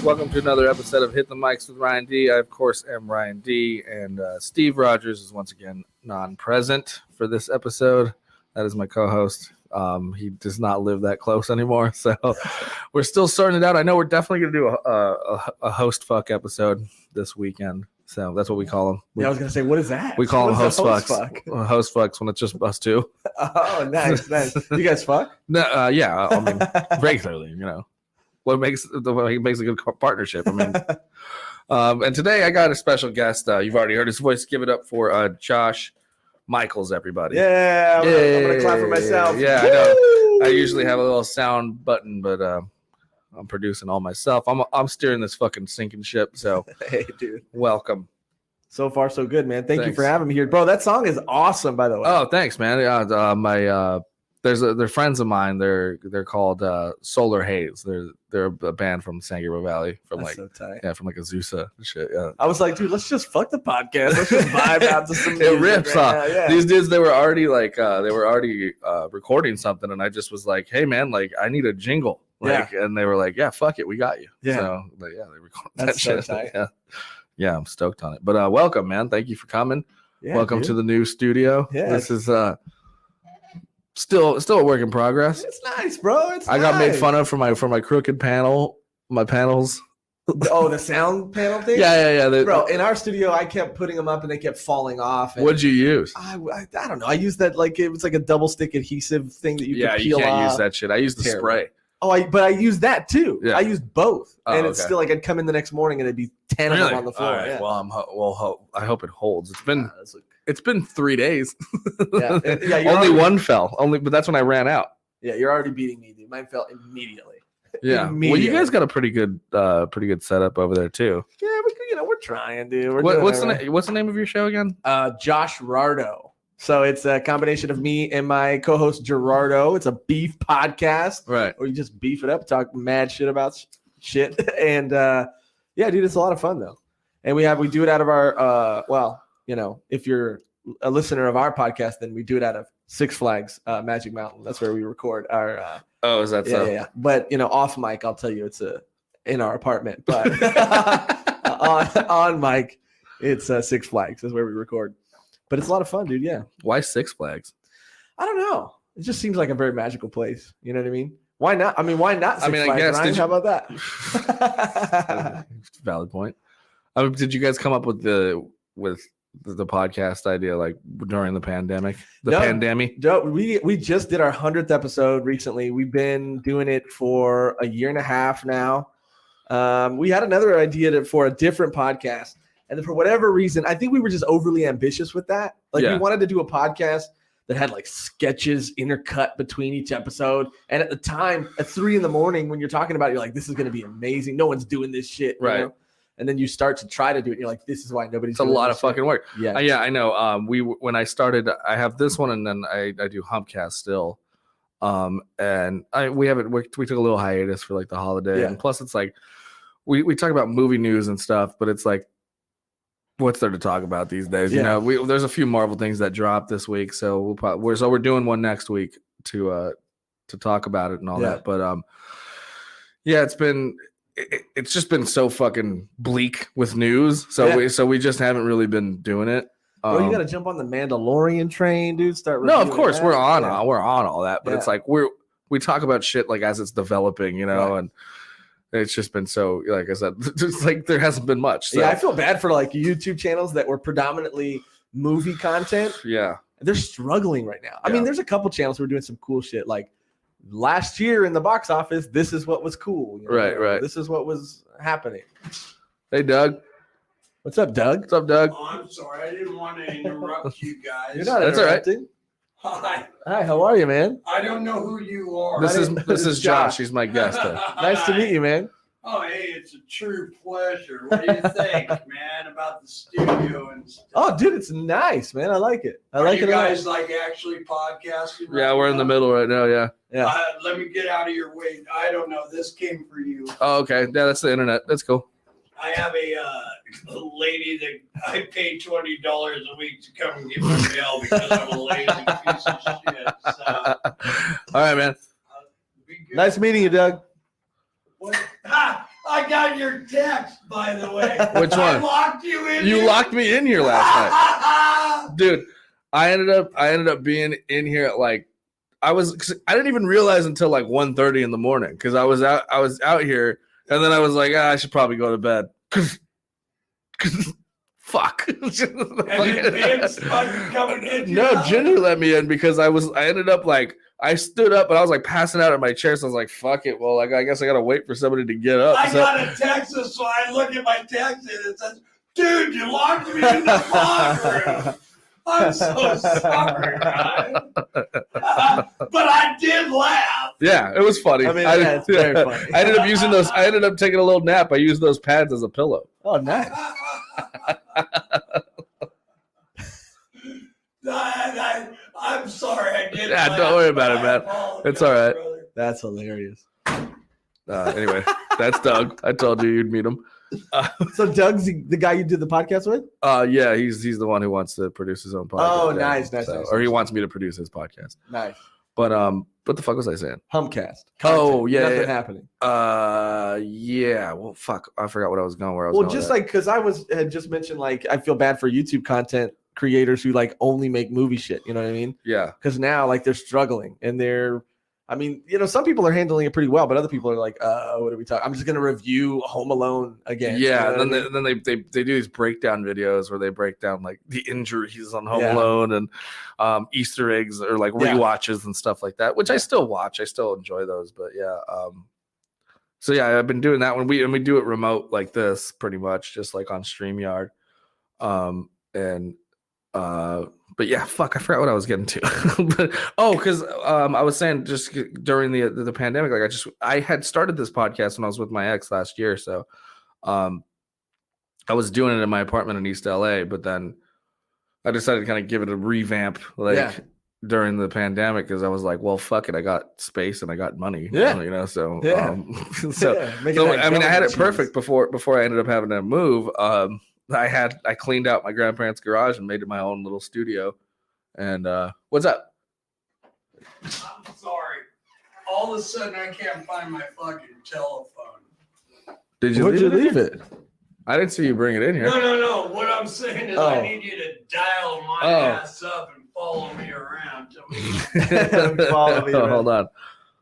Welcome to another episode of Hit the Mics with Ryan D. I, of course, am Ryan D. And Steve Rogers is once again non-present for this episode. That is my co-host. He does not live that close anymore, so we're still sorting it out. I know we're definitely going to do a host fuck episode this weekend. So that's what we call them. I was going to say, what is that? We call them host fucks. Host fucks when it's just us two. Oh, nice. You guys fuck? No, yeah. I mean, regularly, you know. What makes a good partnership. I mean, and today I got a special guest. You've already heard his voice. Give it up for Josh Micheals, everybody. Yeah, I'm gonna clap for myself. Yeah, I know. I usually have a little sound button, but I'm producing all myself. I'm steering this fucking sinking ship. So, hey, dude, welcome. So far, so good, man. Thanks. You for having me here, bro. That song is awesome, by the way. Oh, thanks, man. They're friends of mine. They're called Solar Haze. They're a band from San Gabriel Valley, from That's so tight. From like Azusa shit. Yeah. I was like, dude, let's just fuck the podcast. Let's just vibe out to some music. It rips off. Yeah. These dudes, they were already recording something, and I just was like, hey man, like I need a jingle. And they were like, yeah, fuck it, we got you. Yeah. So they recorded that shit. So tight. Yeah, I'm stoked on it. But welcome, man. Thank you for coming. Yeah, welcome to the new studio. Yeah. This is Still a work in progress. It's nice, bro. I got made fun of for my crooked panel, my panels. Oh, the sound panel thing? Yeah. Bro, in our studio, I kept putting them up and they kept falling off. What'd you use? I don't know. I used that it was like a double stick adhesive thing that you could peel off. Yeah, you can't use that shit. I used the spray. But I used that too. Yeah. I used both, and it's still like I'd come in the next morning and there'd be 10 of them on the floor. All right. Yeah. Well, I hope it holds. It's been 3 days. Only one fell. But that's when I ran out. Yeah, you're already beating me, dude. Mine fell immediately. Yeah. Well, you guys got a pretty good setup over there too. Yeah, we're trying, dude. What's the name of your show again? Joshrado. So it's a combination of me and my co-host Joshrado. It's a beef podcast, right? Or you just beef it up, talk mad shit about shit, and yeah, dude, it's a lot of fun though. And we do it out of our if you're a listener of our podcast, then we do it out of Six Flags Magic Mountain. That's where we record our. Is that so? Yeah. But off mic, I'll tell you it's in our apartment, but on mic, it's Six Flags. That's where we record. But it's a lot of fun, dude. Yeah. Why Six Flags? I don't know. It just seems like a very magical place. You know what I mean? Why not? Why not Six Flags, I guess. Ryan? How about that? Valid point. Did you guys come up with the podcast idea like during the pandemic? Pandemic? No, we just did our 100th episode recently. We've been doing it for a year and a half now. We had another idea for a different podcast. And then for whatever reason, I think we were just overly ambitious with that. We wanted to do a podcast that had like sketches intercut between each episode. And at the time, at 3 a.m, when you're talking about it, you're like, this is going to be amazing. No one's doing this shit. Right. You know? And then you start to try to do it. And you're like, this is why nobody's It's a lot of fucking work. Yeah. Yeah, I know. When I started, I have this one and then I do Humpcast still. And we took a little hiatus for like the holiday. Yeah. And plus it's like, we talk about movie news and stuff, but it's like, what's there to talk about these days? Yeah. You know, there's a few Marvel things that dropped this week, so we're doing one next week to talk about it and all that. But it's just been so fucking bleak with news, so we just haven't really been doing it. Well, you got to jump on the Mandalorian train, dude. No, of course we're on all that, but it's like we talk about shit like as it's developing, you know, and. It's just been so, like I said, just like there hasn't been much. So. Yeah, I feel bad for like YouTube channels that were predominantly movie content. Yeah. They're struggling right now. I mean, there's a couple channels who are doing some cool shit. Like last year in the box office, this is what was cool. You know? Right. This is what was happening. Hey, Doug. What's up, Doug? What's up, Doug? Oh, I'm sorry. I didn't want to interrupt you guys. You're not That's all right. interrupting. Hi. Hi, how are you, man? I don't know who you are. This My is name's Josh. He's my guest. Nice to meet you, man. Oh, hey, it's a true pleasure. What do you think, man, about the studio and stuff? Oh, dude, it's nice, man. I like it. I Are like you it a lot. guys like actually podcasting? Yeah, we're in the middle right now. Yeah. Yeah. Let me get out of your way. I don't know. This came for you. Oh, okay. Yeah, that's the internet. That's cool. I have a lady that I pay $20 a week to come and get my mail because I'm a lazy piece of shit. So, All right, man. be good. Nice meeting you, Doug. What? Ha! I got your text, by the way. Which I one? locked you in. You here. locked me in here last night, dude. I ended up being in here at like I didn't even realize until like 1:30 in the morning because I was out here and then I was like, I should probably go to bed. Fuck. And then Vince fucking coming in. No, Ginger let me in because I ended up like I stood up and I was like passing out in my chair, so I was like, fuck it. Well, like I guess I gotta wait for somebody to get up. I So- got a text, so I look at my text and it says, dude, you locked me in the locker room. I'm so sorry, Ryan. But I did laugh. Yeah, it was funny. I mean, yeah, it's very funny. I ended up using those. I ended up taking a little nap. I used those pads as a pillow. Oh, nice. I'm sorry, I did. Yeah, laugh, don't worry about but it, I man. apologize, It's all right. brother. That's hilarious. Anyway, that's Doug. I told you you'd meet him. So Doug's the guy you did the podcast with? Yeah, he's the one who wants to produce his own podcast. Oh, Yeah, nice. Or he wants me to produce his podcast. Nice. But what the fuck was I saying? Humpcast. Oh, yeah, Nothing yeah. happening. Yeah. Well, fuck. I forgot what I was going. Where I was. Well, going just with like because had just mentioned like I feel bad for YouTube content creators who like only make movie shit. You know what I mean? that. Yeah. Because now like they're struggling and some people are handling it pretty well, but other people are like, what are we talking? I'm just gonna review Home Alone again. Yeah, You know and what I then mean? they do these breakdown videos where they break down like the injuries on Home Yeah. Alone and Easter eggs or like Yeah. rewatches and stuff like that, which I still watch. I still enjoy those, but yeah. So yeah, I've been doing that when we do it remote like this, pretty much just like on StreamYard. But yeah, fuck, I forgot what I was getting to. Because I was saying just during the pandemic, like I had started this podcast when I was with my ex last year, so I was doing it in my apartment in East LA, but then I decided to kind of give it a revamp, during the pandemic, because I was like, well, fuck it, I got space and I got money, so Yeah. I mean, I had it perfect before I ended up having to move. I cleaned out my grandparents' garage and made it my own little studio. And what's up? I'm sorry. All of a sudden, I can't find my fucking telephone. Did you Where'd you leave here? it? I didn't see you bring it in here. No. What I'm saying is I need you to dial my ass up and follow me around. Follow me around. Hold on.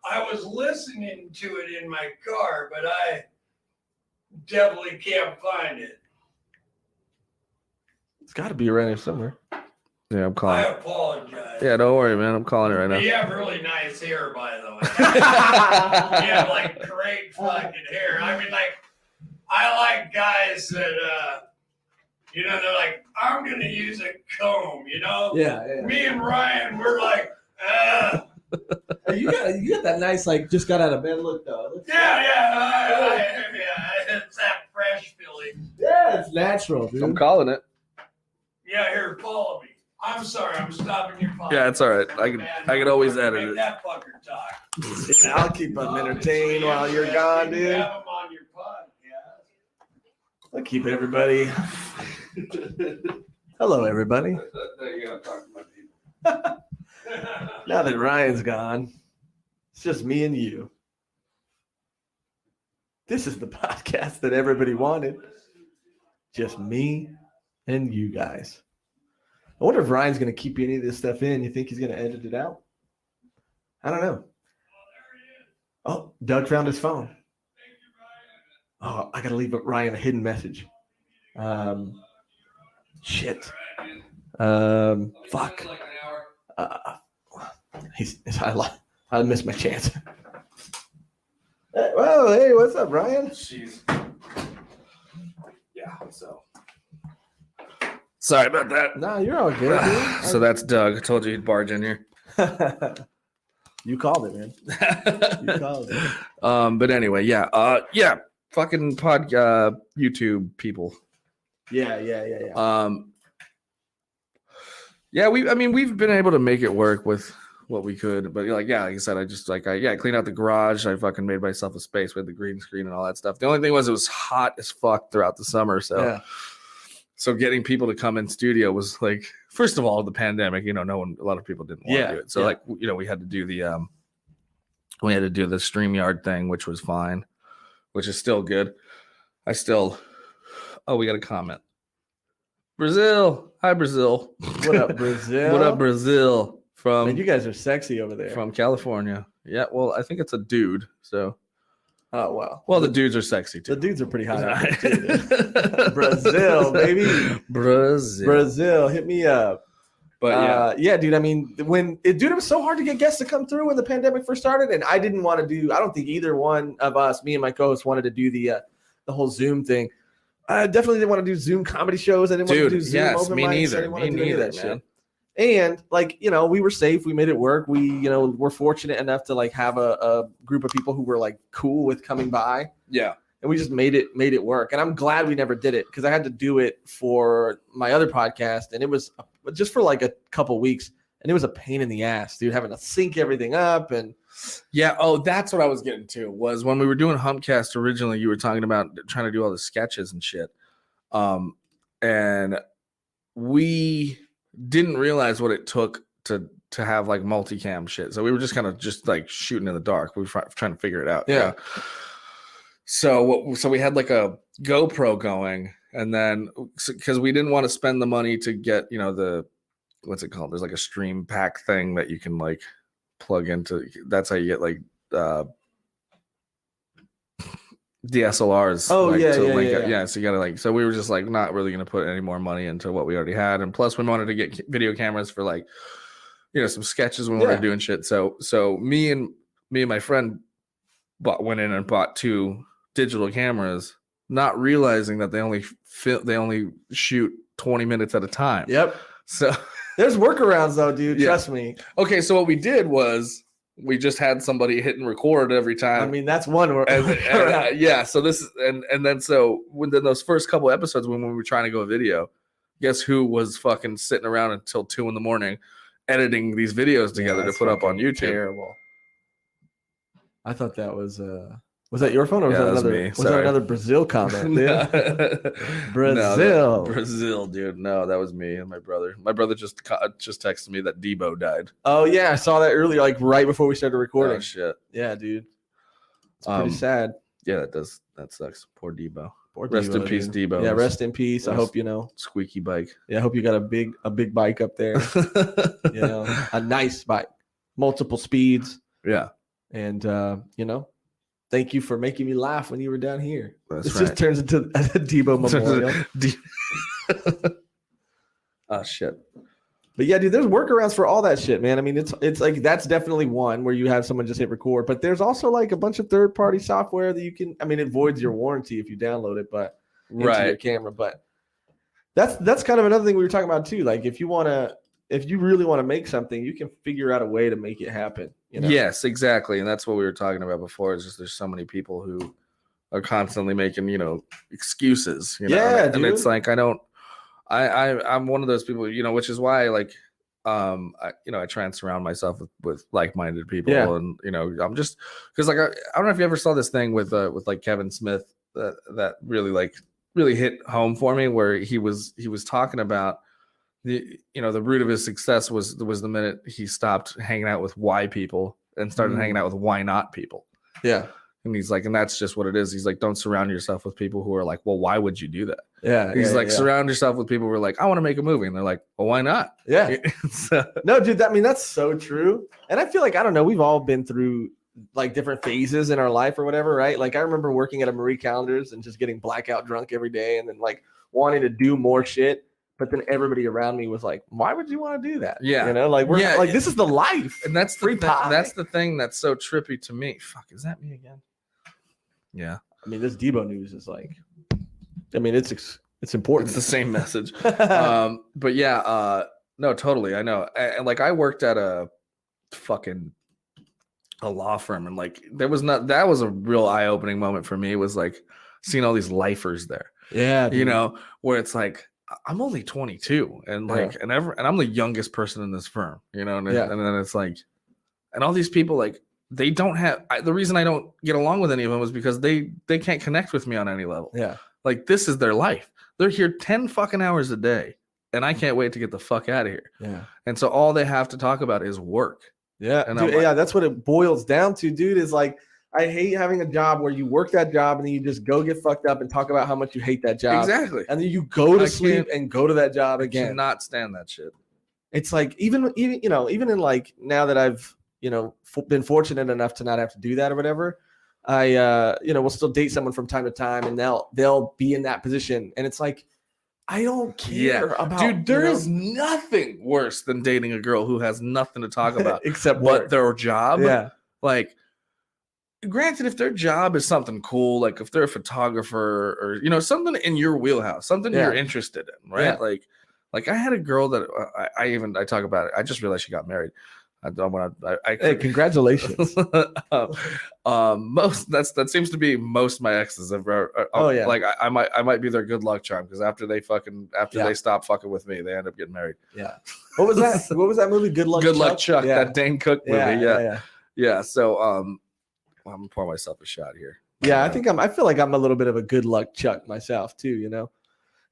I was listening to it in my car, but I definitely can't find it. It's got to be around here somewhere. Yeah, I'm I calling. apologize. Yeah, don't worry, man. I'm calling it right now. You have really nice hair, by the way. You have like great fucking hair. I mean, like, I like guys that, they're like, I'm going to use a comb, Yeah. Me and Ryan, we're like, You got that nice, like, just got out of bed look, though. yeah, it's that fresh feeling. Yeah, it's natural, dude. I'm calling it. Yeah, here, follow me. I'm sorry, I'm stopping your podcast. Yeah, it's all right. I can always edit Make it. that fucker talk. I'll keep them entertained while you're gone, You dude. have them on your podcast. I'll keep everybody. Hello, everybody. You gotta talk to my people. Now that Ryan's gone, it's just me and you. This is the podcast that everybody wanted. Just me and you guys. I wonder if Ryan's going to keep any of this stuff in. You think he's going to edit it out? I don't know. Oh, Doug found his phone. Oh, I got to leave Ryan a hidden message. Shit. Fuck. I missed my chance. Well, hey, what's up, Ryan? Yeah, so Sorry about that. No, you're all good, dude. So that's Doug. I told you he'd barge in here. You called it, man. You called it. But anyway, yeah. Fucking YouTube people. Yeah. We've been able to make it work with what we could, but like I said, I just cleaned out the garage. I fucking made myself a space with the green screen and all that stuff. The only thing was it was hot as fuck throughout the summer, so getting people to come in studio was like, first of all, the pandemic, a lot of people didn't want to do it. So we had to do the StreamYard thing, which was fine, which is still good. We got a comment. Brazil. Hi, Brazil. What up, Brazil? What up, Brazil? Man, you guys are sexy over there. From California. Yeah, well, I think it's a dude, so. Oh, wow. Well, the dudes are sexy, too. The dudes are pretty hot out there, too. Brazil, baby. Brazil. Hit me up. But dude, I mean, it was so hard to get guests to come through when the pandemic first started, and I didn't want to I don't think either one of us, me and my co-host, wanted to do the whole Zoom thing. I definitely didn't want to do Zoom comedy shows. I didn't want to do Zoom open mics. Neither. I didn't want to do any of that shit. Man. And we were safe. We made it work. We're fortunate enough to have a group of people who were cool with coming by. Yeah. And we just made it work. And I'm glad we never did it because I had to do it for my other podcast. And it was just for a couple weeks. And it was a pain in the ass, dude, having to sync everything up. And yeah. Oh, that's what I was getting to was when we were doing Humpcast originally, you were talking about trying to do all the sketches and shit. And we didn't realize what it took to have multicam shit. So we were just kind of shooting in the dark. We were trying to figure it out. Yeah. So we had a GoPro going, and then because we didn't want to spend the money to get the what's it called? There's a stream pack thing that you can plug into. That's how you get DSLRs. Oh yeah. So you gotta so we were just not really gonna put any more money into what we already had, and plus we wanted to get video cameras for some sketches when we were doing shit. So me and my friend went in and bought 2 digital cameras, not realizing that they only shoot 20 minutes at a time. Yep. So there's workarounds though, dude. Yeah. Trust me. Okay, so what we did was we just had somebody hit and record every time. I mean, that's one. So this is and then within those first couple episodes when we were trying to go video, guess who was fucking sitting around until 2 a.m. editing these videos together to put up on YouTube. Terrible. I thought that was that your phone or was that another? Me. Was that another Brazil comment? Brazil, no, Brazil, dude. No, that was me and my brother. My brother just texted me that Debo died. Oh yeah, I saw that earlier, right before we started recording. Oh shit. Yeah, dude. It's pretty sad. Yeah, that sucks. Poor Debo. Rest in peace, Debo. Yeah, rest in peace. I hope squeaky bike. Yeah, I hope you got a big bike up there. A nice bike, multiple speeds. Yeah, and thank you for making me laugh when you were down here. That's this right. just turns into a Debo memorial. Oh shit. But yeah, dude, there's workarounds for all that shit, man. I mean, it's that's definitely one where you have someone just hit record, but there's also a bunch of third-party software that you can. I mean, it voids your warranty if you download it, but into your camera. But that's kind of another thing we were talking about too. If you really want to make something, you can figure out a way to make it happen. Yes, exactly, and that's what we were talking about before. Is just there's so many people who are constantly making excuses. Yeah, and it's I'm one of those people, which is why I try and surround myself with like-minded people. Yeah. And I'm just because I don't know if you ever saw this thing with Kevin Smith that really hit home for me, where he was talking about the root of his success was the minute he stopped hanging out with why people and started hanging out with why not people. Yeah. And he's and that's just what it is. He's don't surround yourself with people who are well, why would you do that? Yeah. He's surround yourself with people who are I want to make a movie. And they're well, why not? Yeah. No, dude, that's so true. And I feel I don't know, we've all been through different phases in our life or whatever, right? I remember working at a Marie Callender's and just getting blackout drunk every day and then wanting to do more shit. But then everybody around me was why would you want to do that? Yeah. This is the life. And that's that's the thing that's so trippy to me. Fuck, is that me again? Yeah. I mean, this Debo news is It's important. It's the same message. But yeah, no, totally. I know. And like I worked at a law firm, and like that was a real eye-opening moment for me, was like seeing all these lifers there. Yeah, dude. You know, where it's like I'm only 22 and like and I'm the youngest person in this firm, you know, and then it's like, and all these people, like they don't have the reason I don't get along with any of them is because they can't connect with me on any level. Yeah. Like this is their life. They're here 10 fucking hours a day, and I can't wait to get the fuck out of here. Yeah. And so all they have to talk about is work. Yeah. And dude, like, that's what it boils down to, dude, is like, I hate having a job where you work that job and then you just go get fucked up and talk about how much you hate that job. Exactly. And then you go to sleep and go to that job again. I cannot stand that shit. It's like, even in like, now that I've, been fortunate enough to not have to do that or whatever, I, will still date someone from time to time, and they'll be in that position. And it's like, I don't care about, dude, there is nothing worse than dating a girl who has nothing to talk about except what their job. Yeah. Like, granted, if their job is something cool, like if they're a photographer or, something in your wheelhouse, something you're interested in, right? Yeah. Like I had a girl that I talk about it. I just realized she got married. Hey, congratulations. That seems to be most of my exes. Like I might be their good luck charm, because after they stop fucking with me, they end up getting married. Yeah. What was that? What was that movie? Good Luck Chuck. Yeah. That Dane Cook movie. Yeah. So I'm gonna pour myself a shot here. Yeah, I feel like I'm a little bit of a good luck Chuck myself too,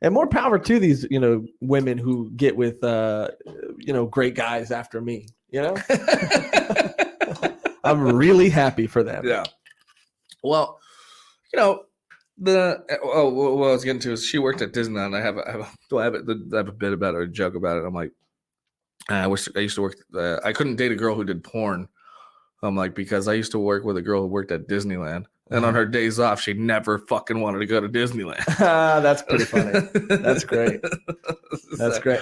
And more power to these, women who get with great guys after me, I'm really happy for them. Yeah. Well, what I was getting to is she worked at Disneyland. I have a bit about it, a joke about it. I'm like, I used to work. I couldn't date a girl who did porn. I'm like, because I used to work with a girl who worked at Disneyland, and on her days off, she never fucking wanted to go to Disneyland. That's pretty funny. That's great. That's great.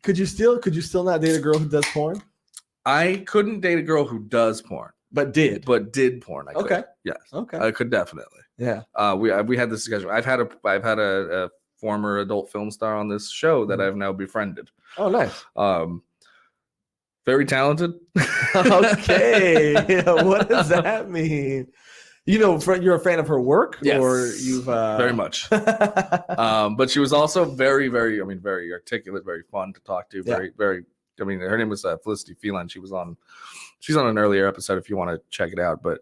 Could you still not date a girl who does porn? I couldn't date a girl who does porn, but did porn. I could. Okay. Yes. Okay. I could definitely. Yeah. We had this schedule. I've had a former adult film star on this show that I've now befriended. Oh, nice. Very talented. Okay. What does that mean? You're a fan of her work, yes, or you've very much. But she was also very, very, very articulate, very fun to talk to. Very, very. Her name was Felicity Phelan. She's on an earlier episode if you want to check it out. But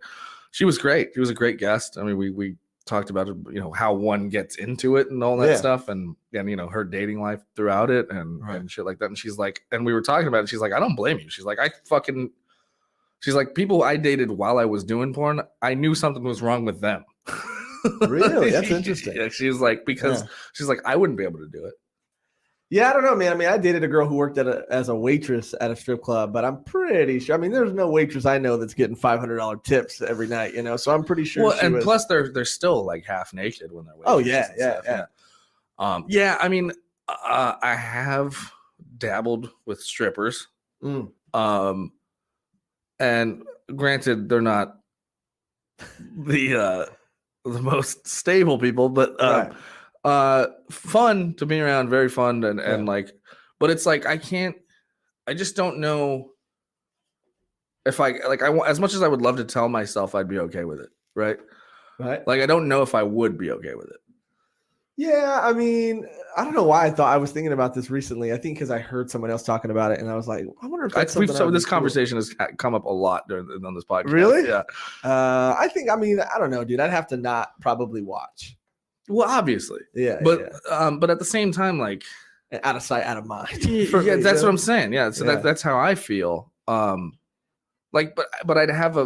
she was great. She was a great guest. We talked about how one gets into it and all that stuff, and her dating life throughout it and shit like that. And she's like, and we were talking about it. She's like, I don't blame you. She's like, she's like, people I dated while I was doing porn, I knew something was wrong with them. Really? That's interesting. Yeah, she's like, because she's like, I wouldn't be able to do it. Yeah, I don't know, man. I dated a girl who worked as a waitress at a strip club, but I'm pretty sure. There's no waitress I know that's getting $500 tips every night, So I'm pretty sure. Well, and plus they're still like half naked when they're waitresses. Oh yeah. I have dabbled with strippers. And granted, they're not the most stable people, but fun to be around, very fun, and like, but it's like I just don't know if I as much as I would love to tell myself I'd be okay with it, right? Like I don't know if I would be okay with it. Yeah, I don't know why I was thinking about this recently. I think because I heard someone else talking about it, and I was like, I wonder if that's this conversation has come up a lot on this podcast. Really? Yeah. I think, I don't know, dude. I'd have to not probably watch. Well, obviously. Yeah. But at the same time, like, out of sight, out of mind. That's what I'm saying. Yeah. So that's how I feel. But I'd have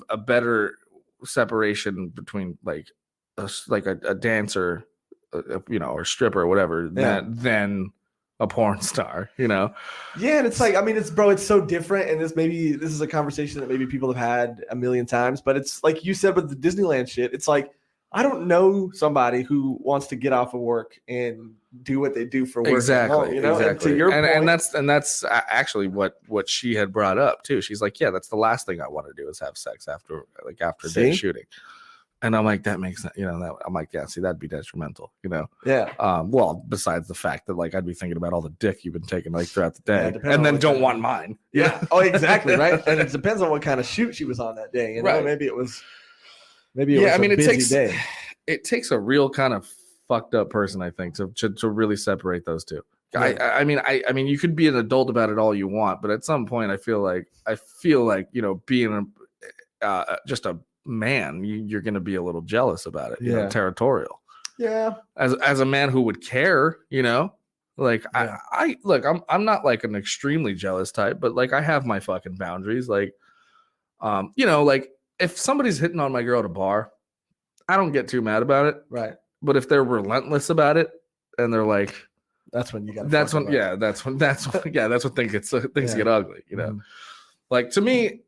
a better separation between like a dancer, or stripper or whatever than a porn star, Yeah, and it's like, it's so different. And this is a conversation that maybe people have had a million times, but it's like you said with the Disneyland shit. It's like, I don't know somebody who wants to get off of work and do what they do for work. Exactly. Exactly. And to your point, and that's actually what she had brought up too. She's like, yeah, that's the last thing I want to do is have sex after day shooting. And I'm like, that makes sense. I'm like, yeah, see, that'd be detrimental, Yeah. Well, besides the fact that like I'd be thinking about all the dick you've been taking like throughout the day, depending and on then what don't kind of- want mine. Yeah. Oh, exactly. Right. And it depends on what kind of shoot she was on that day. You know, Right. maybe it was a busy day. It takes a real kind of fucked up person, I think, to really separate those two. Yeah. I mean, you could be an adult about it all you want, but at some point, I feel like being just a man, you're going to be a little jealous about it. Territorial. Yeah. As a man who would care, like Yeah. I look, I'm not like an extremely jealous type, but like I have my fucking boundaries. Like, like if somebody's hitting on my girl at a bar, I don't get too mad about it. Right. But if they're relentless about it and they're like, that's when you got. That's when things get ugly. Mhm. Like to me,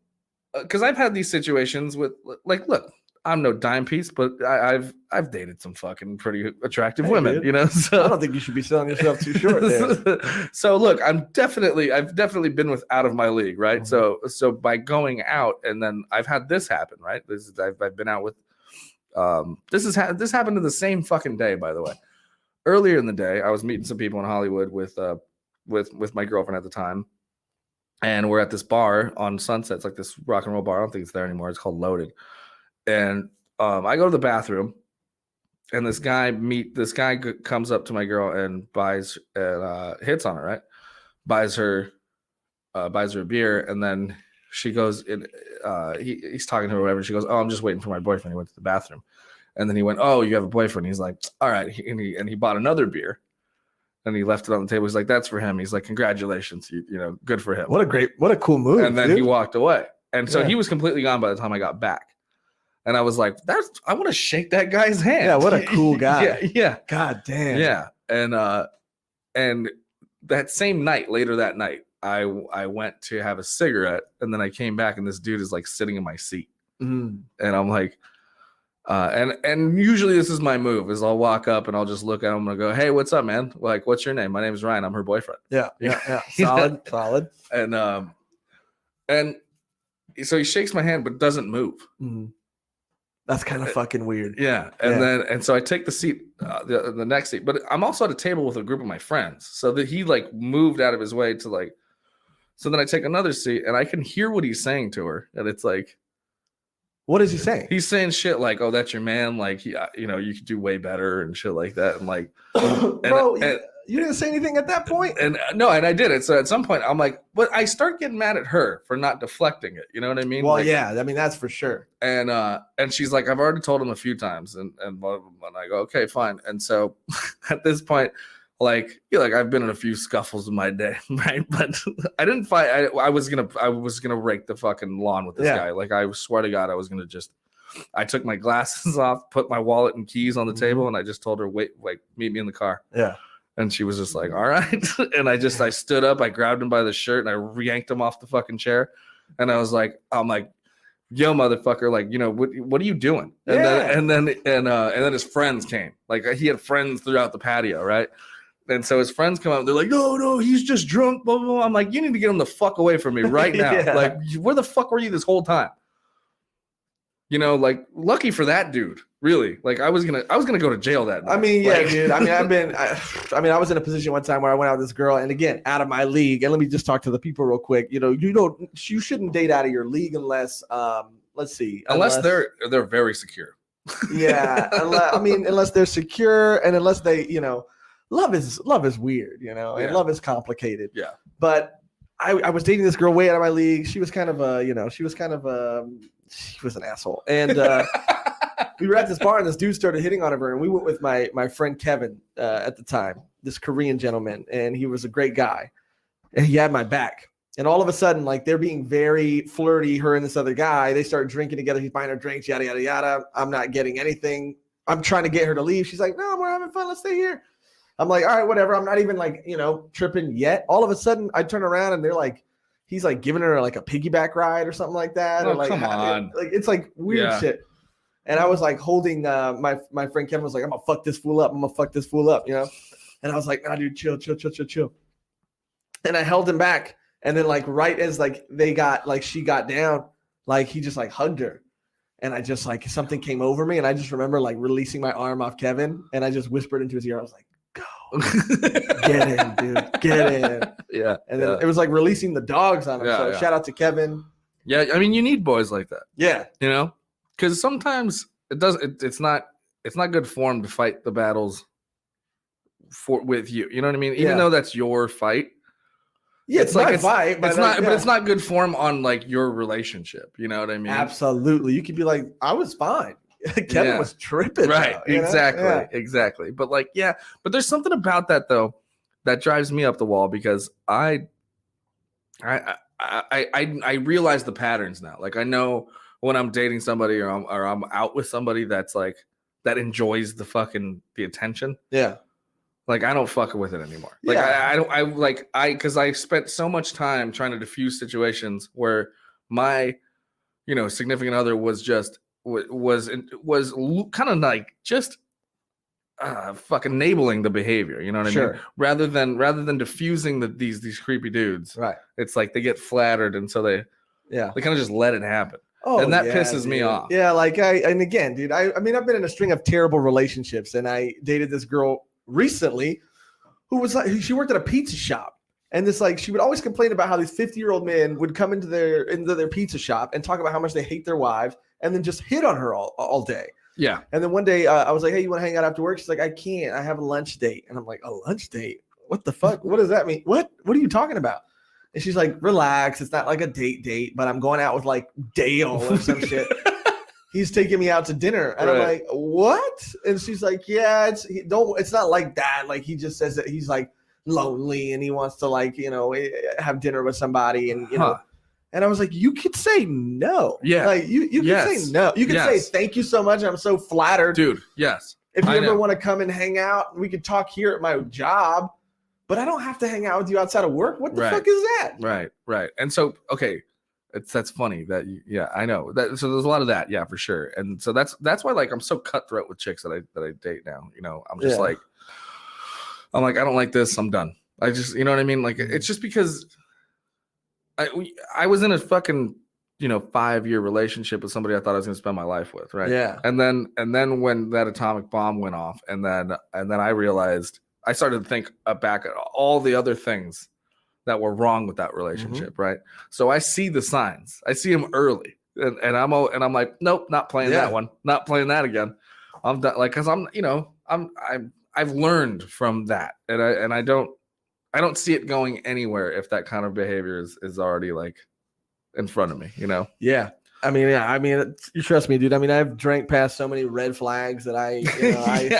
because I've had these situations with like, look, I'm no dime piece, but I've dated some fucking pretty attractive women, dude. So I don't think you should be selling yourself too short there. So look, I've definitely been out of my league, right? Mhm. So by going out, and then I've had this happen, right? I've been out with. This happened to the same fucking day, by the way. Earlier in the day, I was meeting some people in Hollywood with my girlfriend at the time, and we're at this bar on Sunset. It's like this rock and roll bar. I don't think it's there anymore. It's called Loaded. And I go to the bathroom, and this guy comes up to my girl and buys hits on her, right? Buys her a beer, and then she goes in. He's talking to her or whatever. She goes, "Oh, I'm just waiting for my boyfriend. He went to the bathroom." And then he went, "Oh, you have a boyfriend?" He's like, "All right." And he bought another beer, and he left it on the table. He's like, "That's for him." He's like, "Congratulations, good for him." What a cool move. And then dude. he walked away. And so he was completely gone by the time I got back. And I was like, I want to shake that guy's hand. Yeah, what a cool guy. Yeah. God damn. Yeah. And that same night, later that night, I went to have a cigarette, and then I came back, and this dude is like sitting in my seat. Mm. And I'm like, and usually this is my move, is I'll walk up and I'll just look at him and I'll go, "Hey, what's up, man? Like, what's your name?" "My name is Ryan. I'm her boyfriend." Yeah. Solid. And so he shakes my hand, but doesn't move. Mm. That's kind of fucking weird. Yeah. And so I take the seat, the next seat, but I'm also at a table with a group of my friends. So that he like moved out of his way to like, so then I take another seat and I can hear what he's saying to her. And it's like, what is he saying? He's saying shit like, "Oh, that's your man. Like, you could do way better," and shit like that. And like, bro, you didn't say anything at that point. And no, and I did it. So at some point, I'm like, but I start getting mad at her for not deflecting it. You know what I mean? Well, like, yeah, I mean that's for sure. And she's like, "I've already told him a few times," and I go, "Okay, fine." And so at this point, like, I've been in a few scuffles in my day, right? But I didn't fight. I was gonna rake the fucking lawn with this guy. Like, I swear to God, I was gonna just. I took my glasses off, put my wallet and keys on the table, and I just told her, "Wait, like, meet me in the car." Yeah. And she was just like, "All right." And I stood up, I grabbed him by the shirt, and I yanked him off the fucking chair. And I'm like, "Yo, motherfucker, like, what are you doing?" And then his friends came. Like, he had friends throughout the patio, right? And so his friends come out, and they're like, "No, he's just drunk, blah, blah, blah." I'm like, "You need to get him the fuck away from me right now." Yeah. Like, where the fuck were you this whole time? Like, lucky for that dude, really. Like, I was gonna go to jail that night. I mean, yeah, like, dude. I mean, I was in a position one time where I went out with this girl, and again, out of my league. And let me just talk to the people real quick. You shouldn't date out of your league unless, let's see, unless they're very secure. Yeah, unless they're secure, and unless they, love is weird, and love is complicated. Yeah, but I was dating this girl way out of my league. She was kind of she was an asshole. And we were at this bar, and this dude started hitting on her, and we went with my friend Kevin at the time, this Korean gentleman, and he was a great guy, and he had my back. And all of a sudden, like, they're being very flirty, her and this other guy. They start drinking together. He's buying her drinks, yada, yada, yada. I'm not getting anything. I'm trying to get her to leave. She's like, "No, we're having fun. Let's stay here." I'm like, "All right, whatever." I'm not even like, tripping yet. All of a sudden, I turn around, and they're like, he's like giving her like a piggyback ride or something like that. Oh, or like, come on. Like, it's like weird shit. And I was like holding my friend Kevin was like, "I'm gonna fuck this fool up. I'm gonna fuck this fool up," And I was like, "Nah, dude, chill. And I held him back. And then like right as like she got down, like he just like hugged her. And I just like something came over me, and I just remember like releasing my arm off Kevin, and I just whispered into his ear. I was like, "Go, get in, dude, get in." Yeah. And then it was like releasing the dogs on him. Yeah, So yeah. shout out to Kevin. Yeah, I mean, you need boys like that. Yeah, You know, because sometimes it's not good form to fight the battles with you. You know what I mean? Even Yeah. though that's your fight. yeah, it's like fight, but It's not, yeah. but it's not good form on like your relationship. You know what I mean? Absolutely. You could be like, I was fine. Kevin Yeah. was tripping. Right. Though, you know? Exactly. Yeah. Exactly. But like, yeah. But there's something about that though that drives me up the wall because I realize the patterns now. Like I know when I'm dating somebody or I'm out with somebody that's like that enjoys the attention. Yeah. Like I don't fuck with it anymore. Like Yeah. because I spent so much time trying to diffuse situations where my, significant other was just was kind of like just fucking enabling the behavior. You know what I Sure. mean? Rather than diffusing these creepy dudes. Right. It's like they get flattered and so they Yeah. kind of just let it happen. Oh, And that yeah, pisses me dude. off. Yeah, and again, dude, I mean, I've been in a string of terrible relationships, and I dated this girl recently who was like, she worked at a pizza shop, and this like she would always complain about how these 50-year-old men would come into their pizza shop and talk about how much they hate their wives, and then just hit on her all day. Yeah. And then one day I was like, "Hey, you want to hang out after work?" She's like, "I can't. I have a lunch date." And I'm like, "A lunch date? What the fuck? What does that mean? What are you talking about?" And she's like, "Relax. It's not like a date, but I'm going out with like Dale or some shit. He's taking me out to dinner." And I'm like, "What?" And she's like, "Yeah, it's not like that. Like he just says that he's like lonely and he wants to like, have dinner with somebody and And I was like, "You could say no." Yeah. Like you could say no. You could say thank you so much. I'm so flattered. Dude, yes. If you ever want to come and hang out, we could talk here at my job. But I don't have to hang out with you outside of work. What the fuck is that? Right. And so, okay, that's funny that I know that. So there's a lot of that, yeah, for sure. And so that's why like I'm so cutthroat with chicks that I date now. I'm just like, I don't like this. I'm done. I just, you know what I mean? Like it's just because I was in a fucking 5-year relationship with somebody I thought I was going to spend my life with, right? Yeah. And then when that atomic bomb went off, and then I realized. I started to think back at all the other things that were wrong with that relationship, right? So I see the signs. I see them early, and I'm like, nope, not playing that one, not playing that again. I'm done, like, because I've learned from that, and I don't see it going anywhere if that kind of behavior is already like in front of me, Yeah. I mean, you trust me, dude. I mean, I've drank past so many red flags that I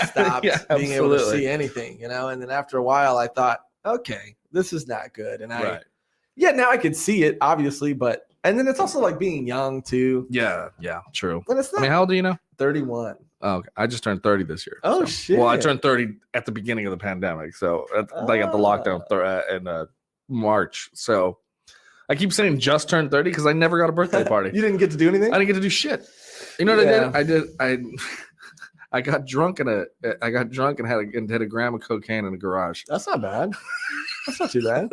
stopped being able to see anything, and then after a while I thought, okay, this is not good. And now I could see it obviously, and then it's also like being young too. Yeah. True. But it's not. I mean, how old are you now? 31. Oh, okay. I just turned 30 this year. Oh, shit. Well, I turned 30 at the beginning of the pandemic. So like at the lockdown in March. So I keep saying just turned 30 because I never got a birthday party. You didn't get to do anything? I didn't get to do shit. You know what I did? I got drunk and had a gram of cocaine in the garage. That's not bad. That's not too bad.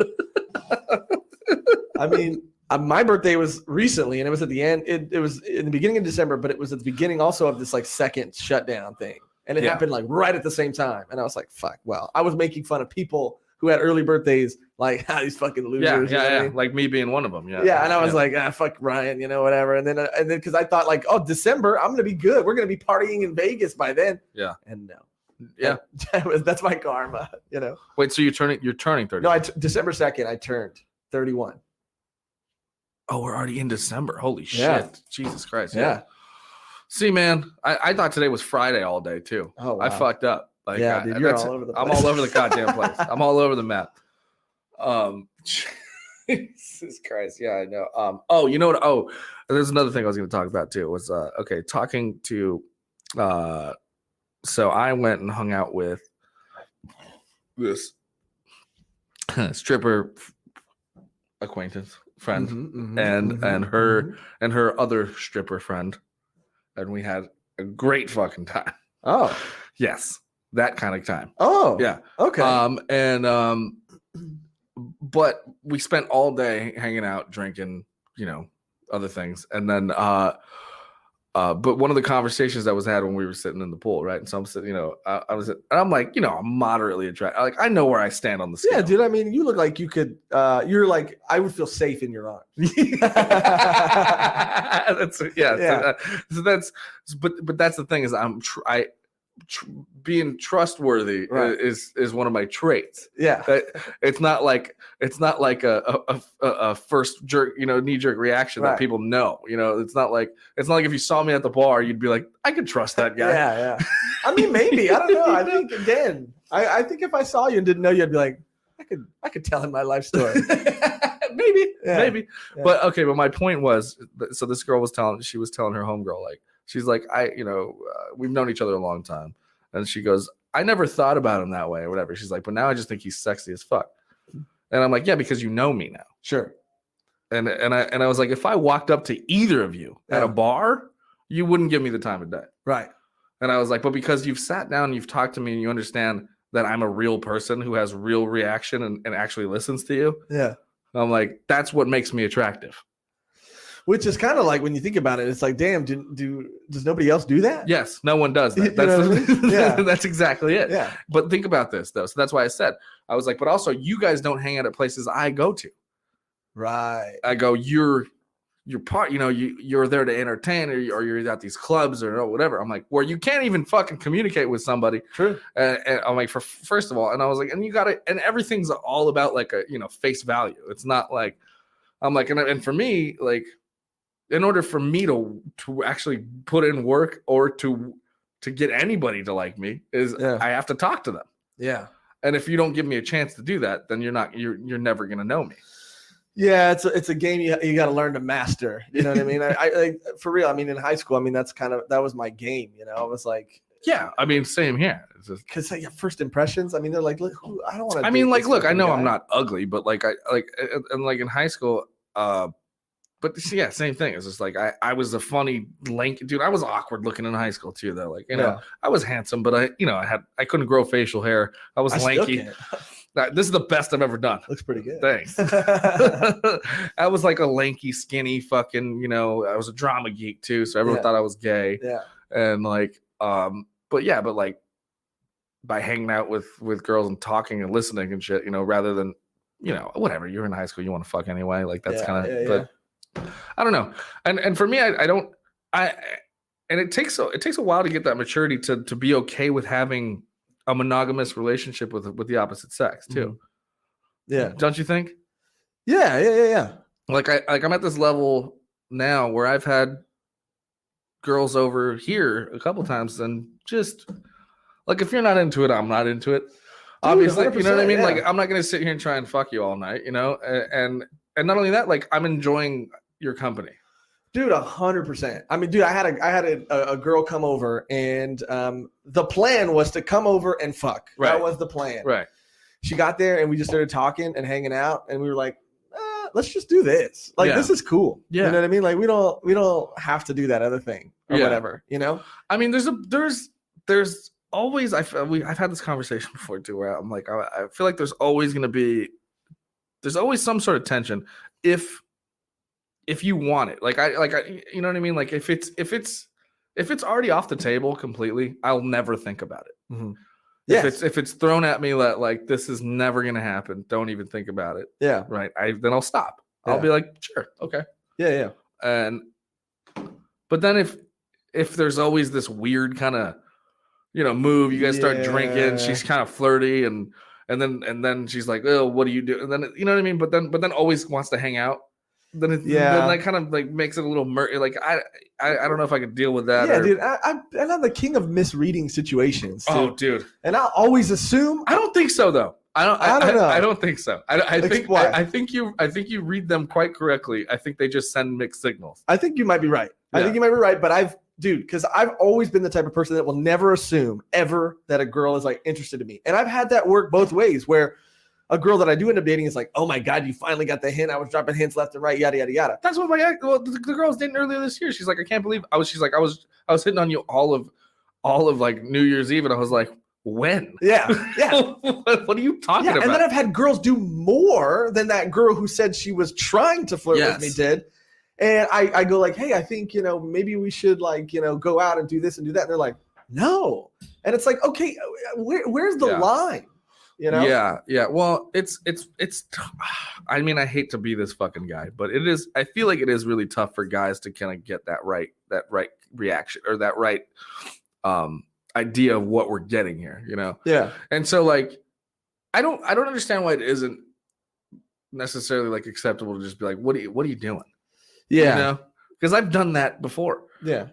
I mean, my birthday was recently, and it was at the end. It was in the beginning of December, but it was at the beginning also of this like second shutdown thing, and it happened like right at the same time. And I was like, "Fuck!" Well, I was making fun of people who had early birthdays, like these fucking losers. Yeah. Like me being one of them. Yeah. Yeah, and I was like, fuck Ryan, whatever. And then because I thought like, oh, December, I'm gonna be good. We're gonna be partying in Vegas by then. Yeah. And no. Yeah. That's my karma. Wait, so you're turning 30? No, December 2nd, I turned 31. Oh, we're already in December. Holy shit. Yeah. Jesus Christ. Yeah. See, man, I thought today was Friday all day too. Oh, wow. I fucked up. Like, yeah, dude, you're all over the place. I'm all over the goddamn place. I'm all over the map. Jesus Christ. Yeah, I know. Oh, you know what? Oh, there's another thing I was going to talk about too. Was talking to. So I went and hung out with this stripper acquaintance friend, and her other stripper friend, and we had a great fucking time. Oh, yes. That kind of time. Oh, yeah. Okay. But we spent all day hanging out, drinking, other things. And then But one of the conversations that was had when we were sitting in the pool, right? And so I'm sitting, I'm like, I'm moderately attracted. Like, I know where I stand on the scale. Yeah, dude. I mean, you look like you could. You're like, I would feel safe in your arms. But that's the thing is being trustworthy is one of my traits. Yeah, it's not like a first jerk, knee jerk reaction that people know. It's not like if you saw me at the bar, you'd be like, I could trust that guy. Yeah. I mean, maybe I don't know. I think again, I think if I saw you and didn't know you, I'd be like, I could tell him my life story. maybe. Yeah. But okay. But my point was, so this girl was telling her homegirl, like, she's like, we've known each other a long time. And she goes, I never thought about him that way or whatever. She's like, but now I just think he's sexy as fuck. And I'm like, yeah, because you know me now. Sure. And I was like, if I walked up to either of you at a bar, you wouldn't give me the time of day. Right. And I was like, but because you've sat down and you've talked to me and you understand that I'm a real person who has real reaction and actually listens to you. Yeah. I'm like, that's what makes me attractive. Which is kind of like, when you think about it, it's like, damn, does nobody else do that? Yes, no one does that. That's exactly it. Yeah. But think about this, though. So that's why I was like, but also you guys don't hang out at places I go to. Right. I go, you're part, you're there to entertain, or you're at these clubs or whatever. I'm like, where you can't even fucking communicate with somebody. True. And I'm like, first of all, and I was like, and you got to, and everything's all about like a, face value. It's not like, I'm like, and for me, like, in order for me to actually put in work or to get anybody to like me I have to talk to them. Yeah. And if you don't give me a chance to do that, then you're never going to know me. Yeah. It's a game you got to learn to master. You know what I mean? I for real. I mean, in high school, I mean, that was my game. I was like, yeah, I mean, same here. Because first impressions, I mean, they're like, look, I don't want to. I mean, like, look, I know I'm not ugly, but like, and like in high school, but yeah, same thing. It's just like I was a funny lanky dude. I was awkward looking in high school too, though. Like, I was handsome, but I couldn't grow facial hair. I was lanky. This is the best I've ever done. Looks pretty good. Thanks. I was like a lanky, skinny, fucking. I was a drama geek too, so everyone thought I was gay. Yeah. And like, but like, by hanging out with girls and talking and listening and shit, rather than, whatever. You're in high school, you want to fuck anyway. Like that's kind of. But I don't know. And for me, and it takes a while to get that maturity to be okay with having a monogamous relationship with the opposite sex too. Yeah. Don't you think? Yeah. Like I'm at this level now where I've had girls over here a couple times, and just like, if you're not into it, I'm not into it. Obviously, you know what I mean? Yeah. Like, I'm not going to sit here and try and fuck you all night, and not only that, like, I'm enjoying your company. Dude, 100%. I mean, dude, I had a girl come over, and the plan was to come over and fuck. Right. That was the plan. Right. She got there, and we just started talking and hanging out, and we were like, let's just do this. Like, this is cool. Yeah. You know what I mean? Like, we don't have to do that other thing or whatever. I mean, there's always, I've had this conversation before too, where I'm like, I feel like there's always some sort of tension if you want it. Like I you know what I mean? Like if it's already off the table completely, I'll never think about it. Mm-hmm. If it's thrown at me that like this is never gonna happen, don't even think about it. Yeah. Right. Then I'll stop. I'll be like, sure, okay. Yeah. But then if there's always this weird kind of move, you guys start drinking, she's kind of flirty, and then she's like, oh, what do you do? And then you know what I mean? But then always wants to hang out. Then that kind of like makes it a little murky. Like I don't know if I could deal with that. Yeah, dude. I'm the king of misreading situations. Too. Oh, dude. And I'll always assume. I don't think so, though. I don't know. I don't think so. I think why? I think you read them quite correctly. I think they just send mixed signals. I think you might be right. Yeah. I think you might be right. But because I've always been the type of person that will never assume ever that a girl is like interested in me. And I've had that work both ways, where a girl that I do end up dating is like, oh my God, you finally got the hint. I was dropping hints left and right, yada, yada, yada. That's what the girl I was dating earlier this year. She's like, I can't believe I was hitting on you all of like New Year's Eve. And I was like, when? Yeah. What are you talking about? And then I've had girls do more than that girl who said she was trying to flirt with me did. And I go like, hey, I think, maybe we should like, go out and do this and do that. And they're like, no. And it's like, okay, where's the line? Yeah. Well, it's I mean, I hate to be this fucking guy, but I feel like it is really tough for guys to kind of get that right reaction or that right idea of what we're getting here, Yeah. And so like I don't understand why it isn't necessarily like acceptable to just be like, what are you doing? Yeah. Because I've done that before. Yeah.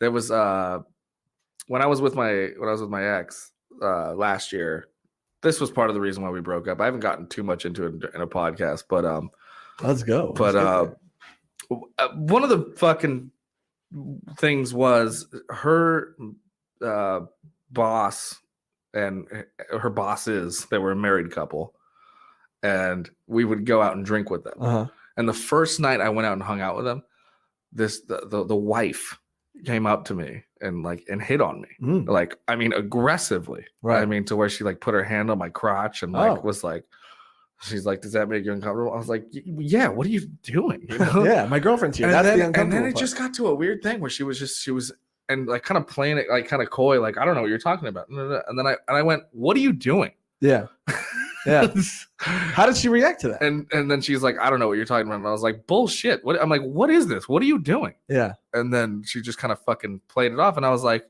There was when I was with my ex last year. This was part of the reason why we broke up. I haven't gotten too much into it in a podcast, but let's go. But one of the fucking things was her boss and her bosses. They were a married couple, and we would go out and drink with them. Uh-huh. And the first night I went out and hung out with them, the wife came up to me and hit on me, like, I mean, aggressively, right? I mean, to where she like put her hand on my crotch and was like, she's like, does that make you uncomfortable? I was like, yeah, what are you doing? Yeah, my girlfriend's here. That's the uncomfortable and then it part. just got to a weird thing where she was and like kind of playing it like kind of coy, like, I don't know what you're talking about. And then I went, what are you doing? Yeah. Yeah. How did she react to that? And then she's like, I don't know what you're talking about. And I was like, bullshit. I'm like, what is this? What are you doing? Yeah. And then she just kind of fucking played it off. And I was like,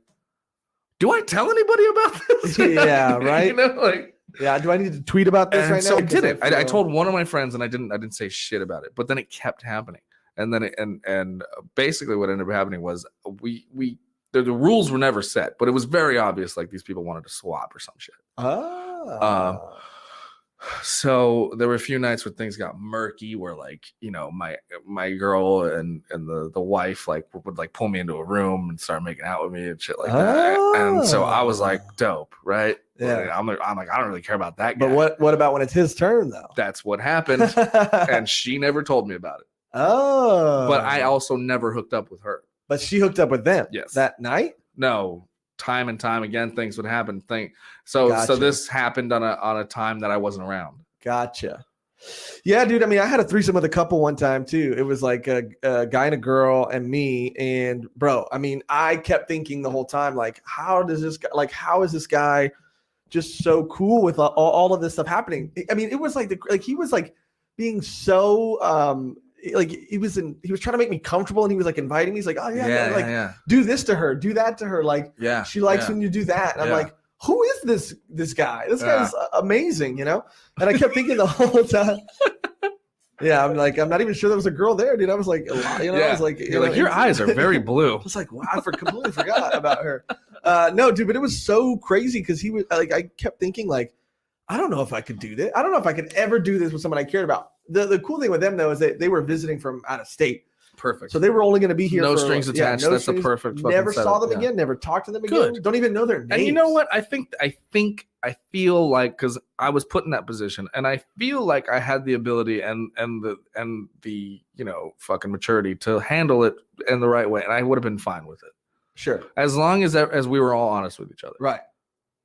do I tell anybody about this? Yeah, right. Yeah. Do I need to tweet about this right now? So I did it. I told one of my friends, and I didn't say shit about it. But then it kept happening. And then and basically what ended up happening was the rules were never set, but it was very obvious like these people wanted to swap or some shit. Oh. So there were a few nights where things got murky, where like, my girl and the wife like would like pull me into a room and start making out with me and shit like that. And so I was like, dope, right? Yeah. I'm like, I don't really care about that guy. But what about when it's his turn though? That's what happened. And she never told me about it. Oh. But I also never hooked up with her. But she hooked up with them. Yes. That night? No. Time and time again, things would happen. So this happened on a time that I wasn't around. Gotcha. Yeah, dude. I mean, I had a threesome with a couple one time too. It was like a guy and a girl and me. And bro, I mean, I kept thinking the whole time, like, how is this guy just so cool with all of this stuff happening? I mean, it was like he was like being so like he was trying to make me comfortable, and he was like inviting me. He's like, oh yeah, do this to her, do that to her, like she likes when you do that. And I'm like, who is this guy? This guy's amazing, And I kept thinking the whole time. Yeah, I'm like, I'm not even sure there was a girl there, dude. I was like, I was like, your eyes are very blue. I was like, wow, I completely forgot about her. No, dude, but it was so crazy because he was like, I kept thinking like, I don't know if I could do this. I don't know if I could ever do this with someone I cared about. The cool thing with them though is that they were visiting from out of state. Perfect. So they were only going to be here. No strings attached. That's the perfect. Never saw them again. Never talked to them again. Good. Don't even know their names. And you know what? I feel like, because I was put in that position, and I feel like I had the ability and the fucking maturity to handle it in the right way, and I would have been fine with it. Sure. As long as we were all honest with each other. Right.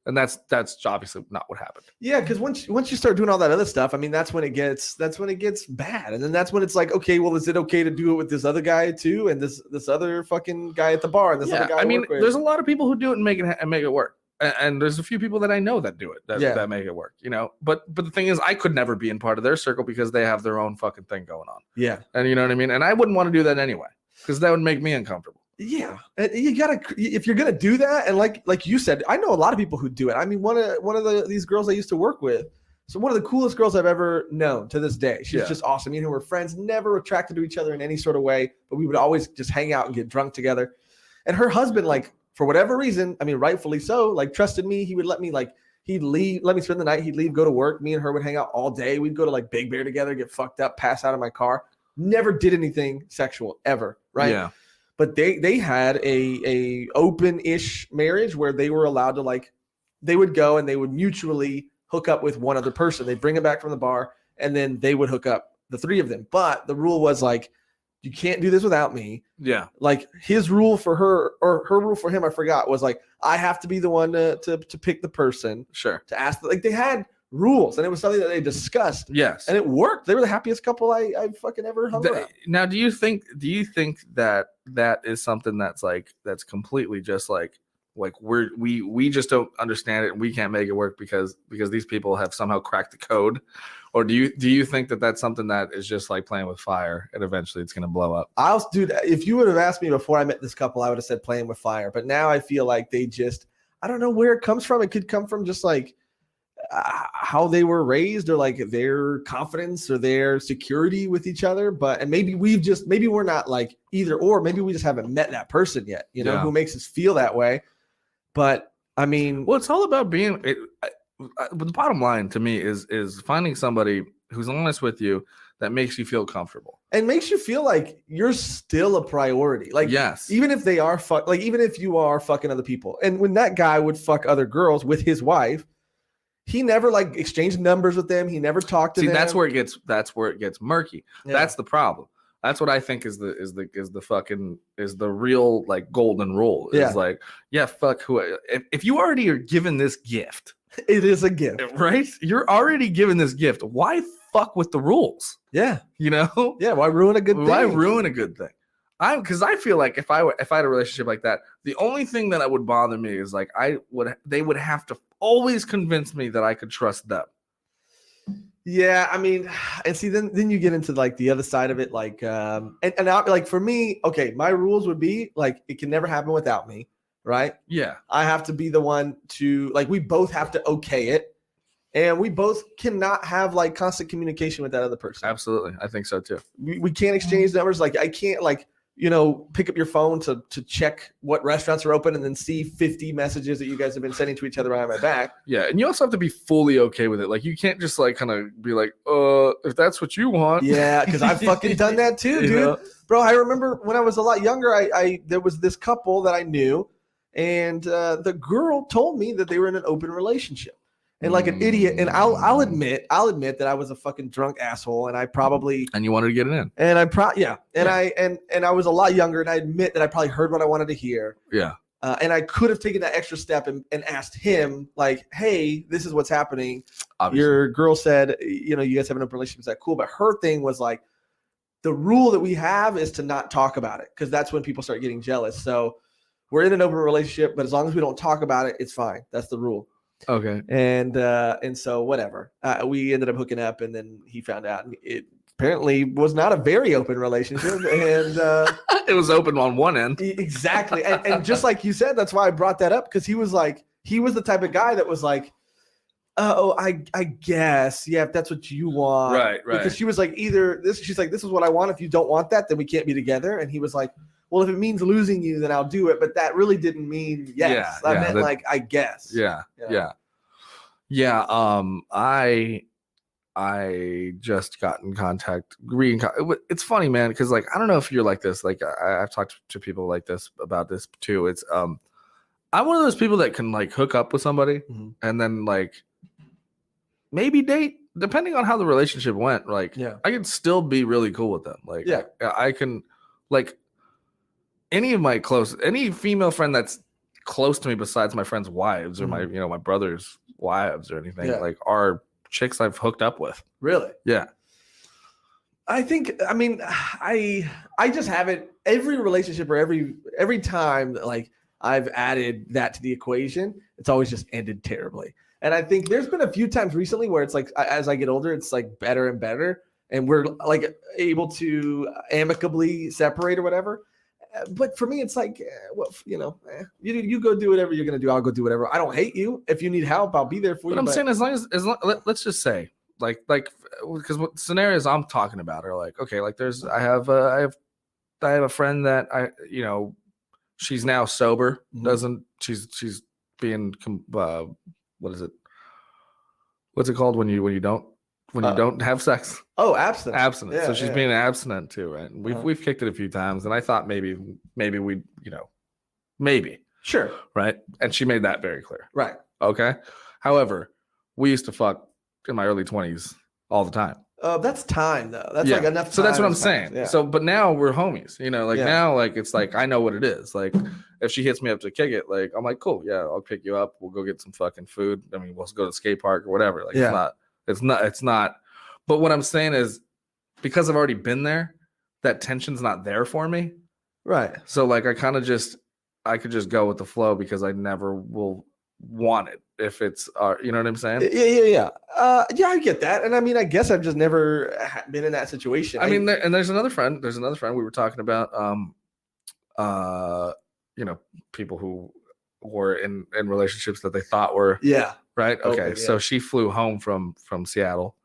And that's obviously not what happened. Yeah, because once you start doing all that other stuff, I mean, that's when it gets bad, and then that's when it's like, okay, well, is it okay to do it with this other guy too, and this other fucking guy at the bar, and this other guy? I mean, there's a lot of people who do it and make it work, and there's a few people that I know that do it that make it work, But the thing is, I could never be in part of their circle because they have their own fucking thing going on. Yeah, and you know what I mean. And I wouldn't want to do that anyway because that would make me uncomfortable. Yeah, and you gotta, if you're gonna do that, and like you said, I know a lot of people who do it. I mean, one of these girls I used to work with, so one of the coolest girls I've ever known to this day. She's just awesome. Me and her were friends, never attracted to each other in any sort of way, but we would always just hang out and get drunk together. And her husband, like, for whatever reason, I mean, rightfully so, like, trusted me. He would let me let me spend the night. He'd leave, go to work. Me and her would hang out all day. We'd go to like Big Bear together, get fucked up, pass out in my car. Never did anything sexual ever, right? Yeah. But they had a open-ish marriage where they were allowed to, like, they would go and they would mutually hook up with one other person. They'd bring them back from the bar, and then they would hook up, the three of them. But the rule was like, you can't do this without me. Yeah. Like his rule for her, or her rule for him, I forgot, was like, I have to be the one to pick the person. Sure. To ask. Like, they had rules, and it was something that they discussed. Yes, and it worked. They were the happiest couple I fucking ever hung around. Now, do you think that is something that's completely just like we just don't understand it and we can't make it work because these people have somehow cracked the code, or do you think that that's something that is just like playing with fire and eventually it's going to blow up? Dude, if you would have asked me before I met this couple, I would have said playing with fire. But now I feel like they just, I don't know where it comes from. It could come from just like how they were raised, or like their confidence or their security with each other. And maybe we're not like either or. Maybe we just haven't met that person yet, who makes us feel that way. But I mean, well, it's all about being. The bottom line to me is finding somebody who's honest with you that makes you feel comfortable and makes you feel like you're still a priority. Like, yes, even if they are even if you are fucking other people. And when that guy would fuck other girls with his wife, he never like exchanged numbers with them. He never talked to them. That's where it gets murky. Yeah. That's the problem. That's what I think is the real like golden rule. Is like, yeah, fuck who. If you already are given this gift, it is a gift, right? You're already given this gift. Why fuck with the rules? Yeah, Yeah. Why ruin a good thing? Why ruin a good thing? Because I feel like if I had a relationship like that, the only thing that would bother me is like they would have to always convince me that I could trust them. Yeah, I mean, and see, then you get into like the other side of it, like, and like for me, okay, my rules would be like it can never happen without me, right? Yeah, I have to be the one to like. We both have to okay it, and we both cannot have like constant communication with that other person. Absolutely, I think so too. We can't exchange numbers. Like I can't like pick up your phone to check what restaurants are open and then see 50 messages that you guys have been sending to each other behind my back. Yeah, and you also have to be fully okay with it. Like you can't just like kind of be like, if that's what you want. Yeah, because I've fucking done that too, dude. Bro, I remember when I was a lot younger, I there was this couple that I knew, and the girl told me that they were in an open relationship. And like an idiot, and I'll admit that I was a fucking drunk asshole, and I probably you wanted to get it in, and I I was a lot younger, and I admit that I probably heard what I wanted to hear. Yeah, and I could have taken that extra step and asked him like, "Hey, this is what's happening. Obviously. Your girl said, you guys have an open relationship. Is that cool?" But her thing was like, the rule that we have is to not talk about it because that's when people start getting jealous. So we're in an open relationship, but as long as we don't talk about it, it's fine. That's the rule. Okay. And so whatever, we ended up hooking up, and then he found out, and it apparently was not a very open relationship, and it was open on one end. Exactly. And just like you said, that's why I brought that up, because he was the type of guy that was like, oh, I guess, yeah, if that's what you want. Right. Because she was like, she's like, this is what I want. If you don't want that, then we can't be together. And he was like, well, if it means losing you, then I'll do it. But that really didn't mean yes. I meant like, I guess. Yeah. I just got in contact. It's funny, man, because like I don't know if you're like this. Like I've talked to people like this about this too. It's I'm one of those people that can like hook up with somebody and then like maybe date, depending on how the relationship went. Like I can still be really cool with them. Like I can like. Any female friend that's close to me besides my friends' wives or my brother's wives or anything like are chicks I've hooked up with. Really? Yeah. I just haven't, every relationship or every time like I've added that to the equation, it's always just ended terribly. And I think there's been a few times recently where it's like, as I get older, it's like better and better. And we're like able to amicably separate or whatever. But for me, it's like, you go do whatever you're going to do. I'll go do whatever. I don't hate you. If you need help, I'll be there for you. But I'm saying as long let's just say like, because what scenarios I'm talking about are like, okay, like I have a friend that she's now sober. She's being, what is it? What's it called when you don't have sex? Oh, abstinent. Abstinent. Yeah, so she's being abstinent too, right? And we've kicked it a few times, and I thought maybe we, maybe. Sure. Right? And she made that very clear. Right. Okay. However, we used to fuck in my early 20s all the time. That's time though. That's like enough time. So that's what I'm is saying. fine. Yeah. So, but now we're homies, you know, like Yeah. now, like, it's like, I know what it is. Like, if she hits me up to kick it, like, I'm like, cool. Yeah. I'll pick you up. We'll go get some fucking food. I mean, we'll go to the skate park or whatever. Like, it's not. But what I'm saying is, because I've already been there, that tension's not there for me. Right. So like, I could just go with the flow because I never will want it if it's, you know what I'm saying? Yeah. Yeah, I get that. And I mean, I guess I've just never been in that situation. I mean, and there's another friend we were talking about, you know, people who were in relationships that they thought were, right. Okay. So she flew home from Seattle,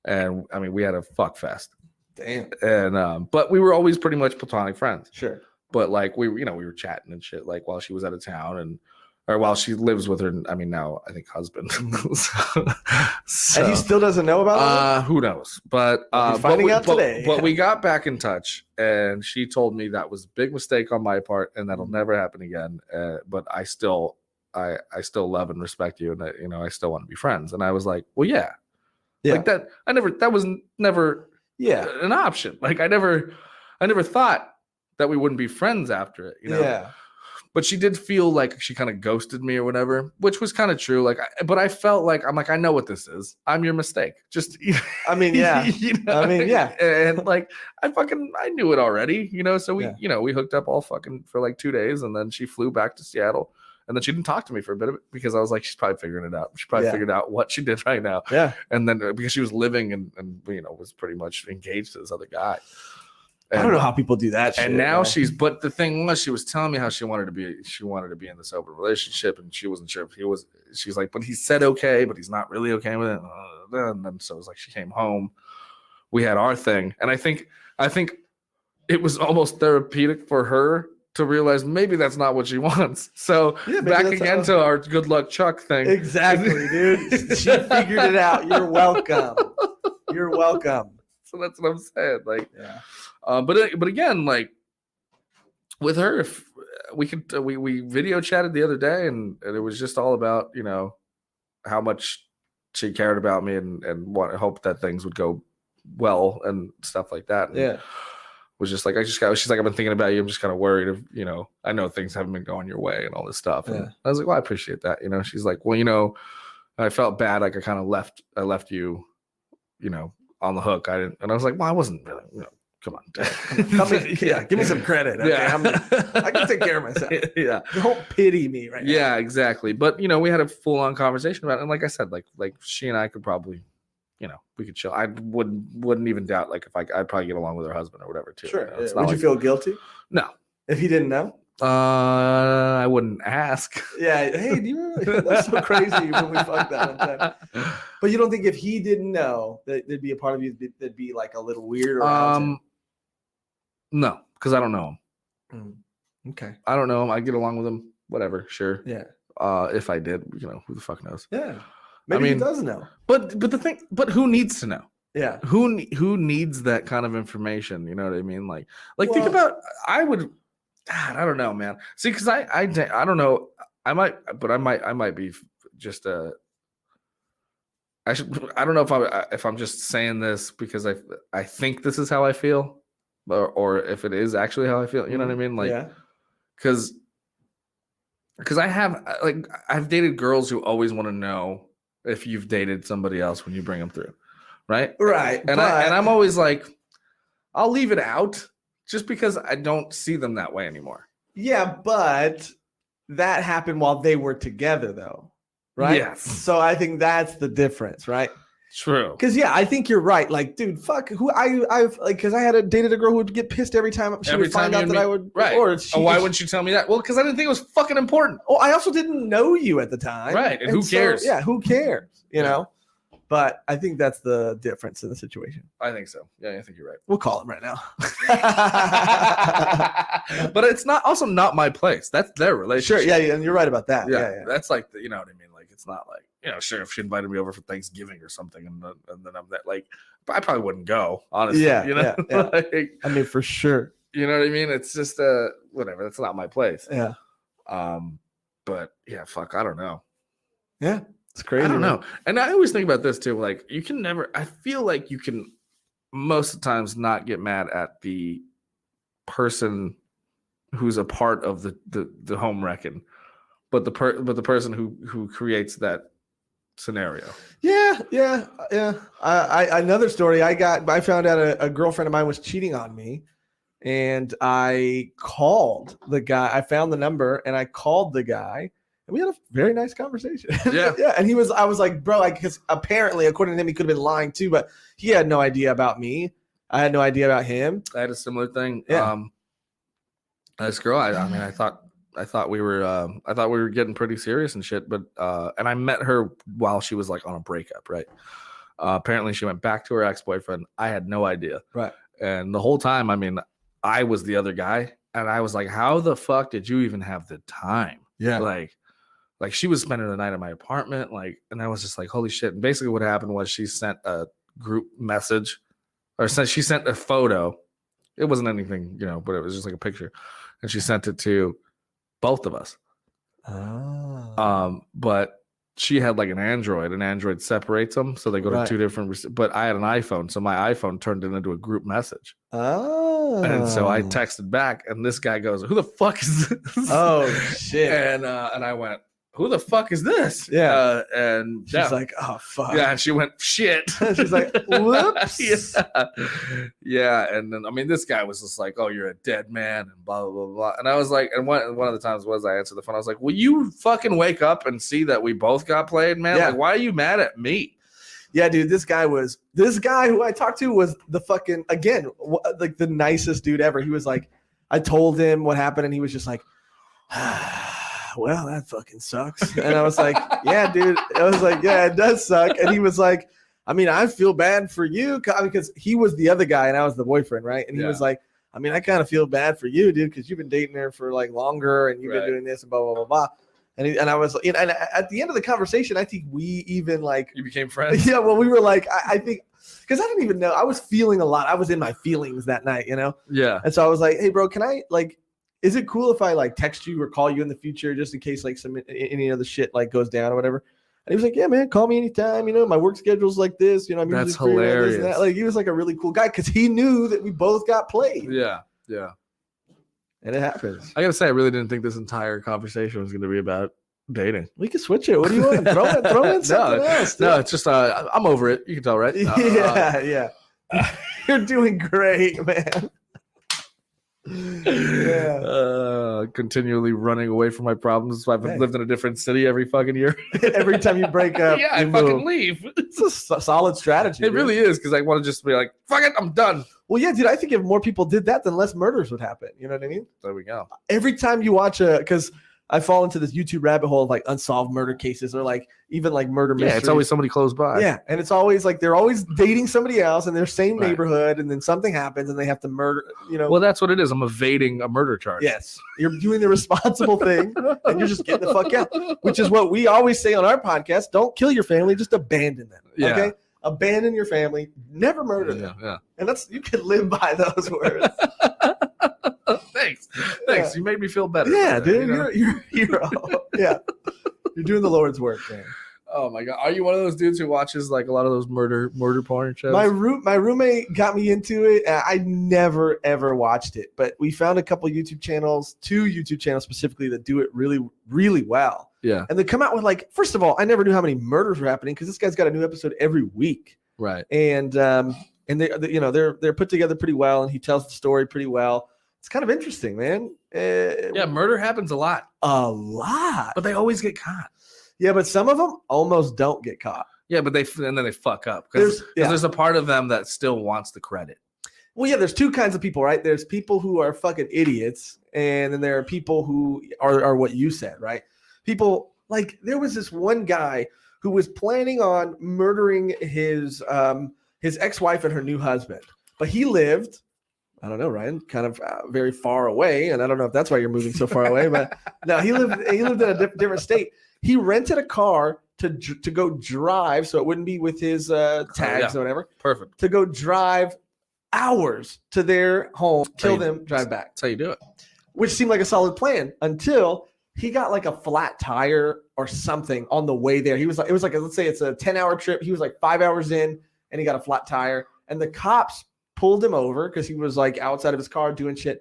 and I mean, we had a fuck fest. Damn. And but we were always pretty much platonic friends. Sure. But like, we were chatting and shit, like, while she was out of town, or while she lives with her, I mean, now I think husband. So, and he still doesn't know about it? Who knows? But he's finding out today. But we got back in touch, and she told me that was a big mistake on my part, and that'll never happen again. But I still love and respect you, and that, you know, I still want to be friends. And I was like, well, yeah. Like that. That was never an option. Like, I never thought that we wouldn't be friends after it, you know? Yeah. But she did feel like she kind of ghosted me or whatever, which was kind of true. Like, but I felt like, I'm like, I know what this is. I'm your mistake. Just, I mean, yeah. You know? I mean, yeah. And like, I knew it already, you know? So we hooked up all fucking for like 2 days, and then she flew back to Seattle, and then she didn't talk to me for a bit of it because I was like, she's probably figuring it out. She probably figured out what she did right now. Yeah. And then because she was living and you know, was pretty much engaged to this other guy. And, I don't know how people do that shit. And now but the thing was, she was telling me how she wanted to be in this open relationship, and she wasn't sure if he was. She's like, but he said okay, but he's not really okay with it. And then so it was like, she came home, we had our thing, and I think it was almost therapeutic for her to realize maybe that's not what she wants. So back again to our good luck Chuck thing. Exactly, dude. She figured it out. You're welcome. You're welcome. So that's what I'm saying. Like, but again, like with her, if we could, we video chatted the other day, and it was just all about, you know, how much she cared about me, and hope that things would go well and stuff like that. And was just like, she's like, I've been thinking about you. I'm just kind of worried if, you know, I know things haven't been going your way and all this stuff. And I was like, well, I appreciate that. You know, she's like, well, you know, I felt bad. Like, I left you, you know, on the hook. I didn't, and I was like, well, I wasn't really, you know, come on. Give me some credit. Okay? I can take care of myself. Yeah. Don't pity me right now. Yeah, exactly. But, you know, we had a full on conversation about it. And like I said, like she and I could probably, you know, we could chill. I wouldn't even doubt, like, if I'd probably get along with her husband or whatever too. Sure. You know? Would you feel guilty? No. If he didn't know? I wouldn't ask. Yeah. Hey, do you remember? That's so crazy when we fucked that one time. But you don't think if he didn't know that there'd be a part of you that'd be like a little weird around him? No, because I don't know him. Okay. I don't know him. I get along with him. Whatever. Sure. Yeah. If I did, you know, who the fuck knows? Yeah. Maybe he does know. But who needs to know? Yeah. Who needs that kind of information? You know what I mean? Like think about, I don't know, man. See, because I don't know. I might be just I don't know if I'm just saying this because I think this is how I feel, or if it is actually how I feel. You know what I mean? Like, because I've dated girls who always want to know if you've dated somebody else when you bring them through, right? Right. And I'm always like, I'll leave it out just because I don't see them that way anymore. Yeah, but that happened while they were together, though, right? Yes. So I think that's the difference, right? True. Because I think you're right. Like, dude, fuck. Who I've like, because I had dated a girl who would get pissed every time she would find out that I would. Right. Or why wouldn't you tell me that? Well, because I didn't think it was fucking important. Oh, I also didn't know you at the time. Right. And who cares? So, who cares? You know. But I think that's the difference in the situation. I think so. Yeah, I think you're right. We'll call him right now. But it's not my place. That's their relationship. Sure. Yeah, and you're right about that. Yeah. That's like, you know what I mean? Like, it's not like, you know, sure, if she invited me over for Thanksgiving or something, and then I'm that, like, I probably wouldn't go, honestly. Yeah. You know? Yeah. Like, I mean, for sure. You know what I mean? It's just whatever. That's not my place. Yeah. But yeah, fuck, I don't know. Yeah. It's crazy. I don't man. know. And I always think about this too. Like, you can never, I feel like you can most of the times not get mad at the person who's a part of the home wrecking, but the person who creates that scenario. Yeah. Another story. I found out a girlfriend of mine was cheating on me, and I called the guy. I found the number and I called the guy, and we had a very nice conversation. Yeah. Yeah. And I was like, bro, because apparently, according to him, he could have been lying too, but he had no idea about me. I had no idea about him. I had a similar thing. Yeah. This girl, I mean, I thought we were getting pretty serious and shit, but and I met her while she was like on a breakup, right? Apparently she went back to her ex-boyfriend. I had no idea. Right. And the whole time, I mean, I was the other guy, and I was like, how the fuck did you even have the time? Yeah. Like she was spending the night at my apartment, like, and I was just like, holy shit. And basically what happened was she sent a group message, or she sent a photo. It wasn't anything, but it was just like a picture. And she sent it to both of us. Oh. But she had like an Android separates them, so they go to two different. But I had an iPhone, so my iPhone turned it into a group message. Oh. And so I texted back, and this guy goes, "Who the fuck is this?" Oh shit! And I went, "Who the fuck is this?" Yeah. And she's like, "Oh fuck." Yeah, and she went, "Shit." She's like, "Whoops." Yeah. And then I mean, this guy was just like, "Oh, you're a dead man," and blah blah blah blah. And I was like, and one of the times was I answered the phone. I was like, "Will you fucking wake up and see that we both got played, man? Yeah. Like, why are you mad at me?" Yeah, dude, this guy who I talked to was the fucking, again, like the nicest dude ever. He was like, I told him what happened, and he was just like, well, that fucking sucks. And I was like, yeah, dude. I was like, yeah, it does suck. And he was like, I mean, I feel bad for you, because he was the other guy and I was the boyfriend, right? And he was like, I mean, I kind of feel bad for you, dude, because you've been dating her for like longer, and you've been doing this and blah blah blah blah. And I was, and at the end of the conversation, I think we even like, you became friends. Yeah, well, we were like, I think, because I didn't even know. I was feeling a lot. I was in my feelings that night, Yeah. And so I was like, hey, bro, can I like, is it cool if I like text you or call you in the future just in case like any other shit like goes down or whatever? And he was like, yeah, man, call me anytime. My work schedule's like this. I'm That's usually free hilarious. this and that. Like, he was like a really cool guy because he knew that we both got played. Yeah. Yeah. And it happens. I gotta say, I really didn't think this entire conversation was going to be about dating. We can switch it. What do you want? Throw in something else. Dude. No, it's just I'm over it. You can tell, right? Yeah. You're doing great, man. Yeah. Continually running away from my problems. I've lived in a different city every fucking year. Every time you break up, yeah, I fucking leave. It's a solid strategy. It really is, because I want to just be like, fuck it, I'm done. Well, yeah, dude, I think if more people did that, then less murders would happen. You know what I mean? There we go. Every time you watch because I fall into this YouTube rabbit hole of like unsolved murder cases or like even like murder mysteries. Yeah, it's always somebody close by. Yeah, and it's always like they're always dating somebody else in their same neighborhood, and then something happens and they have to murder. Well, that's what it is. I'm evading a murder charge. Yes, you're doing the responsible thing, and you're just getting the fuck out. Which is what we always say on our podcast: don't kill your family, just abandon them. Yeah. Okay, abandon your family, never murder them. Yeah. And you can live by those words. Thanks. Yeah. You made me feel better. Yeah, dude, you're a hero. Yeah, you're doing the Lord's work, man. Oh my god, are you one of those dudes who watches like a lot of those murder porn shows? My roommate got me into it. I never ever watched it, but we found a couple YouTube channels, 2 YouTube channels specifically that do it really, really well. Yeah, and they come out with like, first of all, I never knew how many murders were happening because this guy's got a new episode every week. Right, and they're put together pretty well, and he tells the story pretty well. It's kind of interesting, man. Yeah, murder happens a lot. But they always get caught. Yeah, but some of them almost don't get caught. Yeah, but then they fuck up because there's a part of them that still wants the credit. Well, yeah, there's 2 kinds of people, right? There's people who are fucking idiots, and then there are people who are what you said, right? People like, there was this one guy who was planning on murdering his ex-wife and her new husband, but he lived, I don't know, Ryan, kind of very far away, and I don't know if that's why you're moving so far away, but no, he lived in a different state. He rented a car to go drive, so it wouldn't be with his tags or whatever. Perfect. To go drive hours to their home, kill them, drive back. That's how you do it. Which seemed like a solid plan until he got like a flat tire or something on the way there. He was like, it was like, let's say it's a 10-hour trip. He was like 5 hours in and he got a flat tire. And the cops pulled him over because he was like outside of his car doing shit.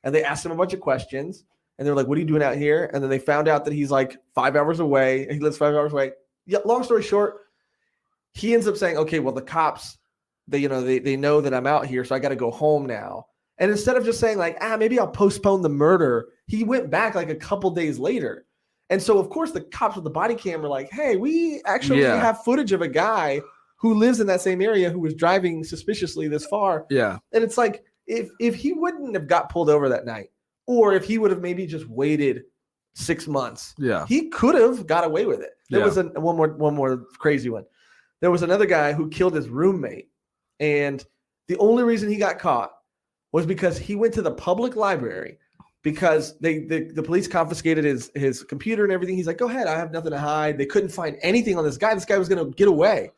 And they asked him a bunch of questions. And they were like, what are you doing out here? And then they found out that he's like 5 hours away. And he lives 5 hours away. Yeah, long story short, he ends up saying, okay, well, the cops, they know that I'm out here, so I got to go home now. And instead of just saying like, maybe I'll postpone the murder, he went back like a couple days later. And so, of course, the cops with the body cam were like, hey, we actually have footage of a guy who lives in that same area who was driving suspiciously this far. Yeah. And it's like, if he wouldn't have got pulled over that night, or if he would have maybe just waited 6 months, he could have got away with it. There was one more crazy one. There was another guy who killed his roommate. And the only reason he got caught was because he went to the public library because the police confiscated his computer and everything. He's like, go ahead, I have nothing to hide. They couldn't find anything on this guy. This guy was going to get away.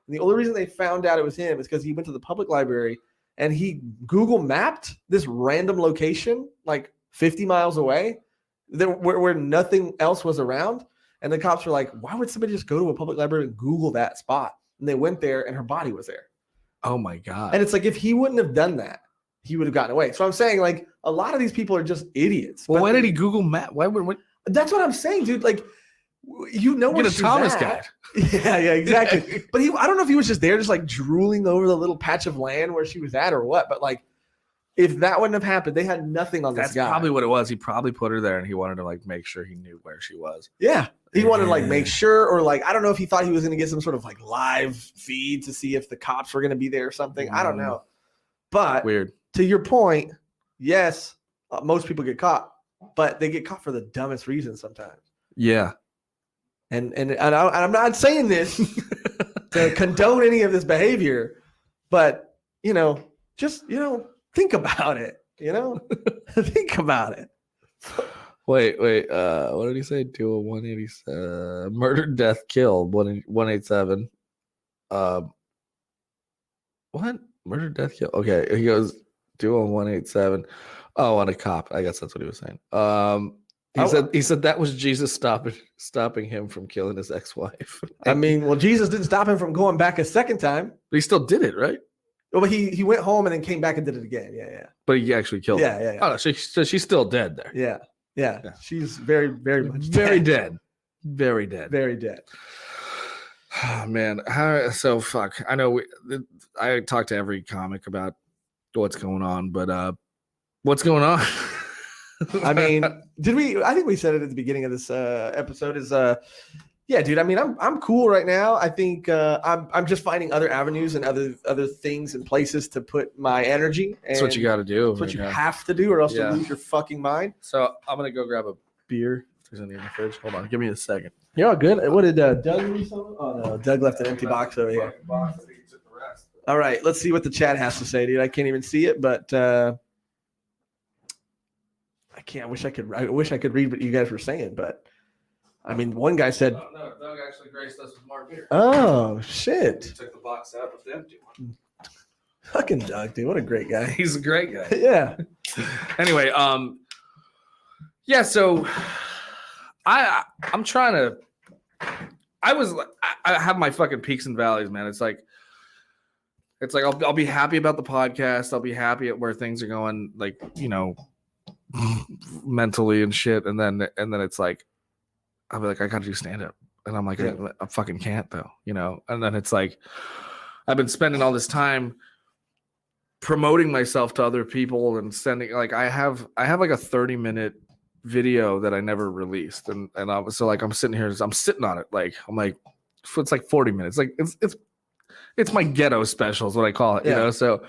And the only reason they found out it was him is because he went to the public library and he Google mapped this random location like 50 miles away where nothing else was around. And the cops were like, why would somebody just go to a public library and Google that spot? And they went there and her body was there. Oh my God. And it's like, if he wouldn't have done that, he would have gotten away. So I'm saying like a lot of these people are just idiots. Well, why did he Google map? What? That's what I'm saying, dude. Like, where she's Thomas guy. Yeah, exactly. But I don't know if he was just there, just like drooling over the little patch of land where she was at or what. But like, if that wouldn't have happened, they had nothing on this guy. That's probably what it was. He probably put her there and he wanted to like make sure he knew where she was. Yeah. He wanted to like make sure, or like, I don't know if he thought he was going to get some sort of like live feed to see if the cops were going to be there or something. I don't know. But weird. To your point, yes, most people get caught, but they get caught for the dumbest reasons sometimes. Yeah. And I'm not saying this to condone any of this behavior, but, just, think about it, think about it. Wait. What did he say? 20180, murder, death, kill, 187. What? Murder, death, kill. Okay. He goes 20187. Oh, on a cop. I guess that's what he was saying. He said that was Jesus stopping him from killing his ex-wife. I mean, well, Jesus didn't stop him from going back a second time. But he still did it, right? Well, but he went home and then came back and did it again. Yeah. But he actually killed her. Yeah. Oh, so she's still dead there. Yeah. She's very, very much very dead. Very dead. Very dead. Oh, man. So fuck. I know I talk to every comic about what's going on, but what's going on? I mean, I think we said it at the beginning of this episode is yeah, dude. I mean, I'm cool right now. I think I'm just finding other avenues and other things and places to put my energy. That's what you got to do. That's what you have to do, or else you lose your fucking mind. So I'm gonna go grab a beer. If there's any in the fridge. Hold on, give me a second. You're all good. What did Doug leave something? Oh no, Doug left an empty box over here. All right, let's see what the chat has to say, dude. I can't even see it, but I can't. I wish I could read what you guys were saying, but I mean, one guy said, "Oh no, Doug actually graced us with more beer." Oh shit! He took the box out with the empty one. Fucking Doug, dude, what a great guy. He's a great guy. Yeah. Anyway, yeah. So I'm trying to. I have my fucking peaks and valleys, man. It's like I'll be happy about the podcast. I'll be happy at where things are going, like, mentally and shit. And then it's like, I'll be like, I gotta do stand up. And I'm like, I fucking can't though, And then it's like, I've been spending all this time promoting myself to other people and sending, like, I have like a 30-minute video that I never released. And I was, so like, I'm sitting on it. Like, I'm like, it's like 40 minutes. Like it's my ghetto special is what I call it, So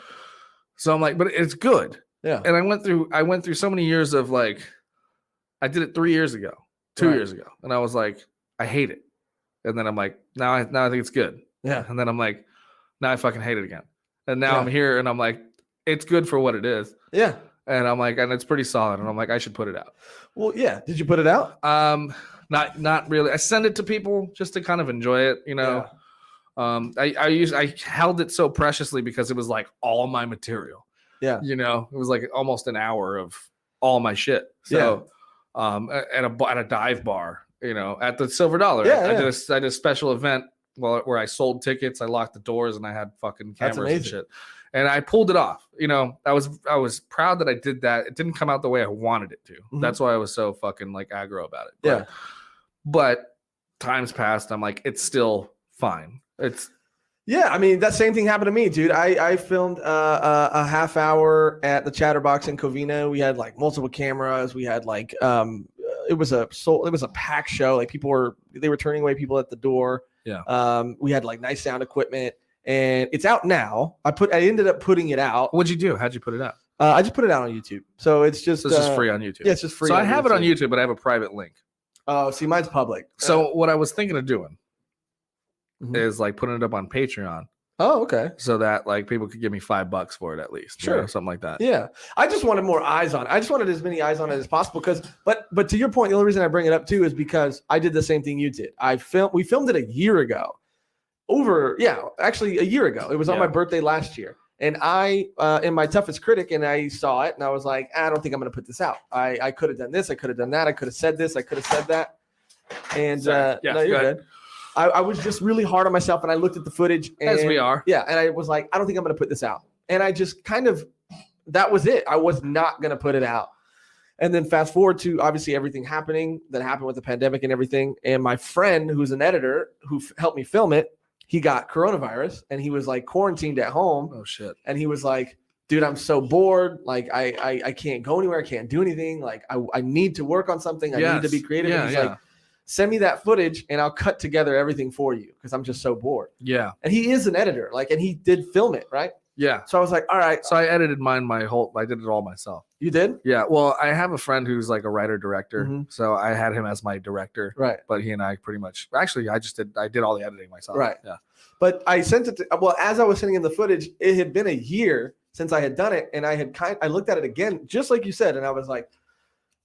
I'm like, but it's good. Yeah. And I went through so many years of like, I did it 2 years ago, and I was like, I hate it. And then I'm like, now I think it's good. Yeah. And then I'm like, now I fucking hate it again. And now I'm here and I'm like, it's good for what it is. Yeah. And I'm like, and it's pretty solid. And I'm like, I should put it out. Well, yeah. Did you put it out? Not really. I send it to people just to kind of enjoy it, Yeah. I held it so preciously because it was like all my material. Yeah. It was like almost an hour of all my shit. So at a dive bar, at the Silver Dollar. Yeah, I did a special event where I sold tickets. I locked the doors and I had fucking cameras and shit. And I pulled it off. I was proud that I did that. It didn't come out the way I wanted it to. Mm-hmm. That's why I was so fucking like aggro about it. But times passed. I'm like, it's still fine. Yeah, I mean, that same thing happened to me, dude. I filmed a half hour at the Chatterbox in Covina. We had like multiple cameras. We had like it was a packed show. Like they were turning away people at the door. Yeah. We had like nice sound equipment, and it's out now. I ended up putting it out. What'd you do? How'd you put it out? I just put it out on YouTube. So it's just free on YouTube. Yeah, it's just free. So I have it on YouTube, but I have a private link. Oh, see, mine's public. So what I was thinking of doing is like putting it up on Patreon. Oh, okay. So that like people could give me $5 for it at least. Sure. Something like that. Yeah. I just wanted more eyes on it. I just wanted as many eyes on it as possible but to your point, the only reason I bring it up too is because I did the same thing you did. We filmed it a year ago. Actually a year ago. It was on my birthday last year. And I, in my toughest critic, and I saw it and I was like, I don't think I'm going to put this out. I could have done this. I could have done that. I could have said this. I could have said that. And no, you're good. I was just really hard on myself, and I looked at the footage. And, as we are. Yeah, and I was like, I don't think I'm going to put this out. And I just that was it. I was not going to put it out. And then fast forward to obviously everything happening that happened with the pandemic and everything. And my friend, who's an editor who helped me film it, he got coronavirus, and he was like quarantined at home. Oh, shit. And he was like, dude, I'm so bored. Like, I can't go anywhere. I can't do anything. Like, I need to work on something. I need to be creative. Yeah, and he's like, send me that footage and I'll cut together everything for you because I'm just so bored. Yeah. And he is an editor, and he did film it, right? Yeah. So I was like, all right. So I edited mine I did it all myself. You did? Yeah. Well, I have a friend who's like a writer-director. Mm-hmm. So I had him as my director. Right. But he and I pretty much, actually, I did all the editing myself. Right. Yeah. But I sent it as I was sending him the footage, it had been a year since I had done it. And I looked at it again, just like you said. And I was like,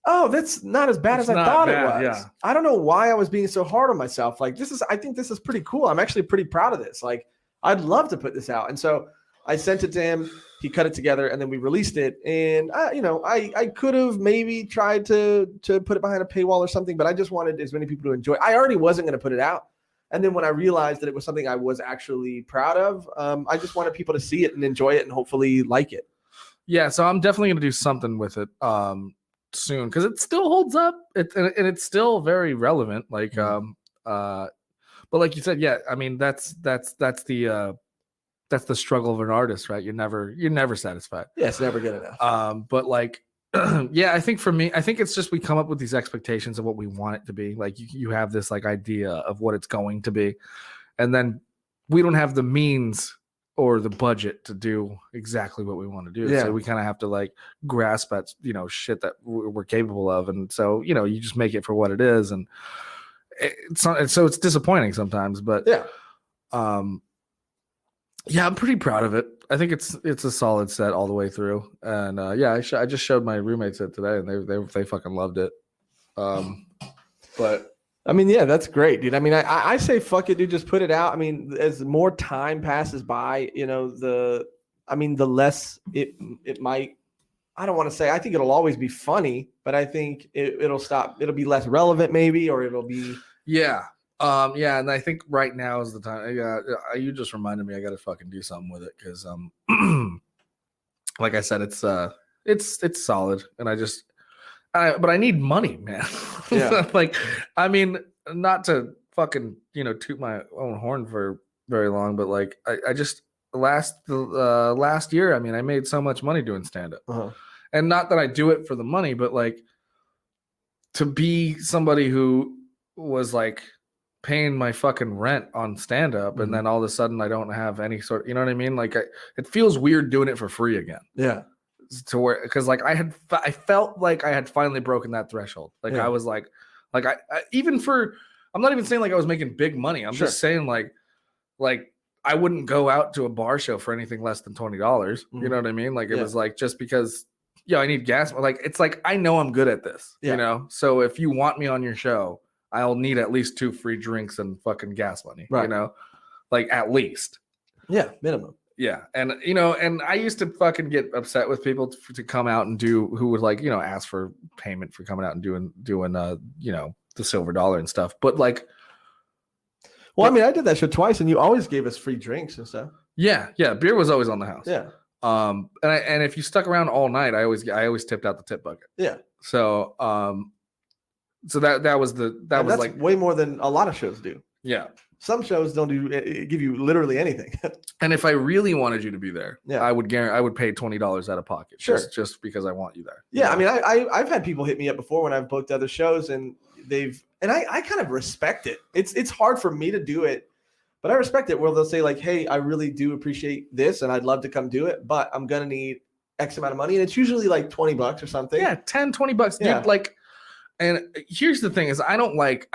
oh, that's not as bad as I thought it was. Yeah. I don't know why I was being so hard on myself. Like, I think this is pretty cool. I'm actually pretty proud of this. Like, I'd love to put this out. And so I sent it to him. He cut it together, and then we released it. And I could have maybe tried to put it behind a paywall or something, but I just wanted as many people to enjoy it. I already wasn't going to put it out. And then when I realized that it was something I was actually proud of, I just wanted people to see it and enjoy it and hopefully like it. Yeah, so I'm definitely going to do something with it soon because it still holds up. And it's still very relevant. Like, but like you said, yeah, I mean that's the struggle of an artist, right? You're never satisfied. Yeah, it's never good enough. But like, yeah, I think for me, it's just we come up with these expectations of what we want it to be. Like you have this like idea of what it's going to be, and then we don't have the means or the budget to do exactly what we want to do. Yeah. So we kind of have to like grasp at shit that we're capable of, and so you just make it for what it is, and so it's disappointing sometimes, but yeah. Yeah, I'm pretty proud of it. I think it's a solid set all the way through, and I just showed my roommates it today, and they fucking loved it. But I mean, yeah, that's great, dude. I mean, I say fuck it, dude. Just put it out. I mean, as more time passes by, the less it might. I don't want to say. I think it'll always be funny, but I think it'll stop. It'll be less relevant, maybe, or it'll be. Yeah. Yeah, and I think right now is the time. You just reminded me I got to fucking do something with it because, like I said, it's solid, and but I need money, man. Yeah. Like, I mean, not to fucking toot my own horn for very long, but like I just last year, I mean, I made so much money doing stand up, and not that I do it for the money, but like to be somebody who was like paying my fucking rent on stand up and then all of a sudden I don't have any sort, you know what I mean? Like it feels weird doing it for free again. Yeah. To where, cause like I felt like I had finally broken that threshold. Like I was like I even for, I'm not even saying like I was making big money. I'm just saying like I wouldn't go out to a bar show for anything less than $20. You know what I mean? Like it was like, just because, I need gas. Like, it's like, I know I'm good at this, So if you want me on your show, I'll need at least 2 free drinks and fucking gas money, like at least. Yeah, minimum. Yeah. And, you know, and I used to fucking get upset with people to come out and who would like, you know, ask for payment for coming out and doing, you know, the silver dollar and stuff. But like, well, I mean, I did that show twice and you always gave us free drinks and stuff. Yeah. Beer was always on the house. Yeah. And if you stuck around all night, I always tipped out the tip bucket. Yeah. So, so that was like way more than a lot of shows do. Yeah. Some shows don't give you literally anything. And if I really wanted you to be there, yeah. I would pay $20 out of pocket. Sure. Just because I want you there. Yeah. You know? I mean, I've had people hit me up before when I've booked other shows and I kind of respect it. It's hard for me to do it, but I respect it where they'll say like, hey, I really do appreciate this and I'd love to come do it, but I'm going to need X amount of money. And it's usually like $20 or something. Yeah. $10-$20. Yeah. Dude, like, and here's the thing is I don't like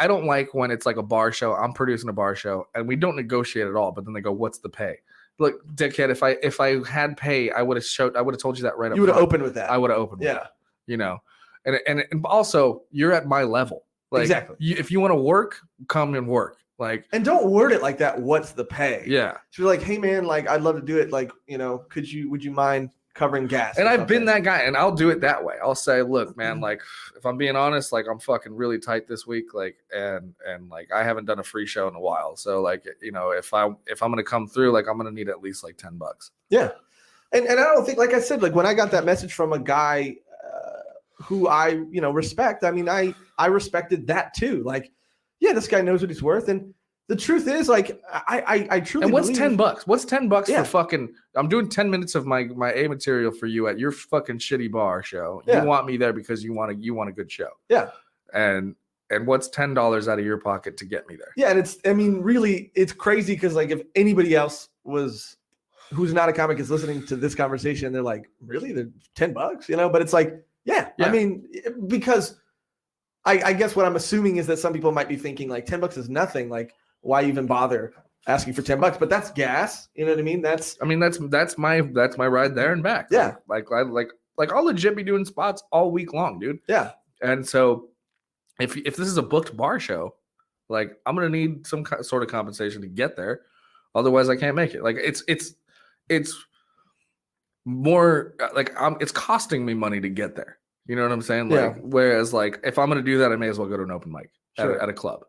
when it's like a bar show. I'm producing a bar show and we don't negotiate at all. But then they go, "What's the pay?" Look, dickhead. If I had pay, I would have told you that right up. You would have opened with that. I would have opened. Yeah. With that, you know, and also you're at my level. Like, exactly. If you want to work, come and work. Like, and don't word it like that. What's the pay? Yeah. So you're like, hey man, like I'd love to do it. Like, you know, would you mind covering gas? And I've been that guy and I'll do it that way. I'll say, look, man, like if I'm being honest, like I'm fucking really tight this week. Like, and like, I haven't done a free show in a while. So like, you know, if I'm going to come through, like I'm going to need at least like $10. Yeah. And I don't think, like I said, like when I got that message from a guy who I, you know, respect, I mean, I respected that too. Like, yeah, this guy knows what he's worth. And the truth is, like, I truly. And what's believe, $10? What's $10 for fucking? I'm doing 10 minutes of my A material for you at your fucking shitty bar show. Yeah. You want me there because you want a good show. Yeah. And what's $10 out of your pocket to get me there? Yeah, and I mean, really, it's crazy because like if anybody else who's not a comic is listening to this conversation, they're like, really, they're $10, you know? But it's like, yeah. I mean, because I guess what I'm assuming is that some people might be thinking like $10 is nothing. Like, why even bother asking for $10? But that's gas. You know what I mean? That's my ride there and back. Yeah. Like I'll legit be doing spots all week long, dude. Yeah. And so if this is a booked bar show, like I'm going to need some sort of compensation to get there. Otherwise I can't make it. Like it's more like it's costing me money to get there. You know what I'm saying? Like, whereas like if I'm going to do that, I may as well go to an open mic at a club.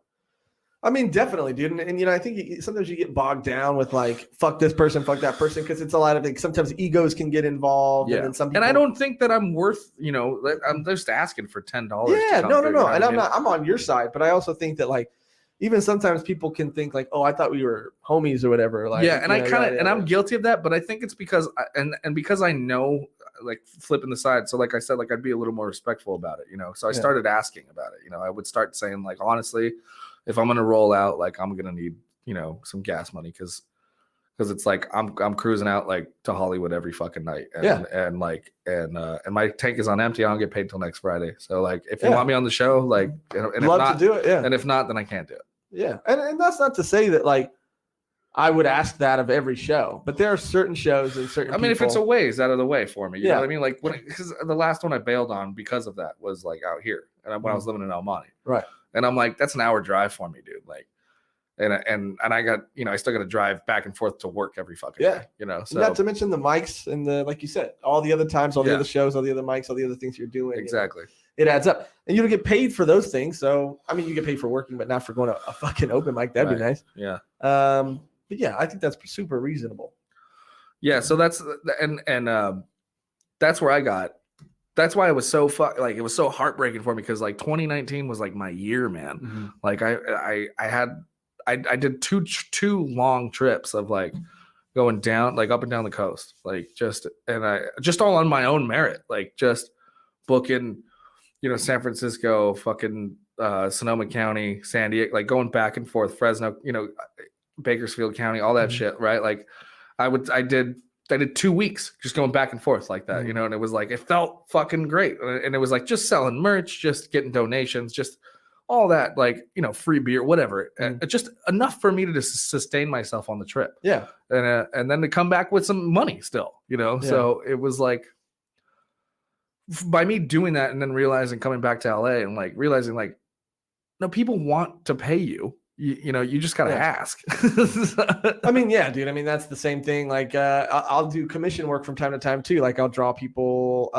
I mean, definitely, dude. And you know, I think sometimes you get bogged down with like, fuck this person, fuck that person, because it's a lot of like sometimes egos can get involved. Yeah. And then some people, and I don't think that I'm worth, you know, I'm just asking for $10. Yeah, no. And I'm on your side, but I also think that like, even sometimes people can think like, oh, I thought we were homies or whatever. Like, yeah, and and I'm guilty of that, but I think it's because because I know, like flipping the side. So like I said, like I'd be a little more respectful about it, you know. So I started asking about it. You know, I would start saying like, honestly, if I'm gonna roll out, like I'm gonna need, you know, some gas money because it's like I'm cruising out like to Hollywood every fucking night, and my tank is on empty. I don't get paid till next Friday. So like, if you want me on the show, like, and if not, to do it, and if not, then I can't do it. Yeah, and that's not to say that like I would ask that of every show, but there are certain shows and certain. I mean, if it's a ways out of the way for me, you know what I mean? Like because the last one I bailed on because of that was like out here, and when I was living in El Monte, right? And I'm like, that's an hour drive for me, dude. Like, and I got, you know, I still got to drive back and forth to work every fucking day, you know. So not to mention the mics and the, like you said, all the other times, all the other shows, all the other mics, all the other things you're doing. Exactly. You know, it adds up, and you don't get paid for those things. So I mean, you get paid for working, but not for going to a fucking open mic. That'd be nice. Yeah. But yeah, I think that's super reasonable. Yeah. So that's that's where I got. That's why it was so it was so heartbreaking for me because like 2019 was like my year, man. Mm-hmm. Like I did two long trips of like going down, like up and down the coast, like just all on my own merit, like just booking, you know, San Francisco, fucking Sonoma County, San Diego, like going back and forth, Fresno, you know, Bakersfield County, all that shit, right? Like I did 2 weeks just going back and forth like that, you know, and it was like, it felt fucking great. And it was like just selling merch, just getting donations, just all that, like, you know, free beer, whatever. Just enough for me to just sustain myself on the trip. Yeah. And then to come back with some money still, you know? Yeah. So it was like, by me doing that and then coming back to LA and like realizing like, no, people want to pay you. you just gotta ask. I mean, yeah, dude. I mean, that's the same thing. Like, I'll do commission work from time to time too. Like, I'll draw people,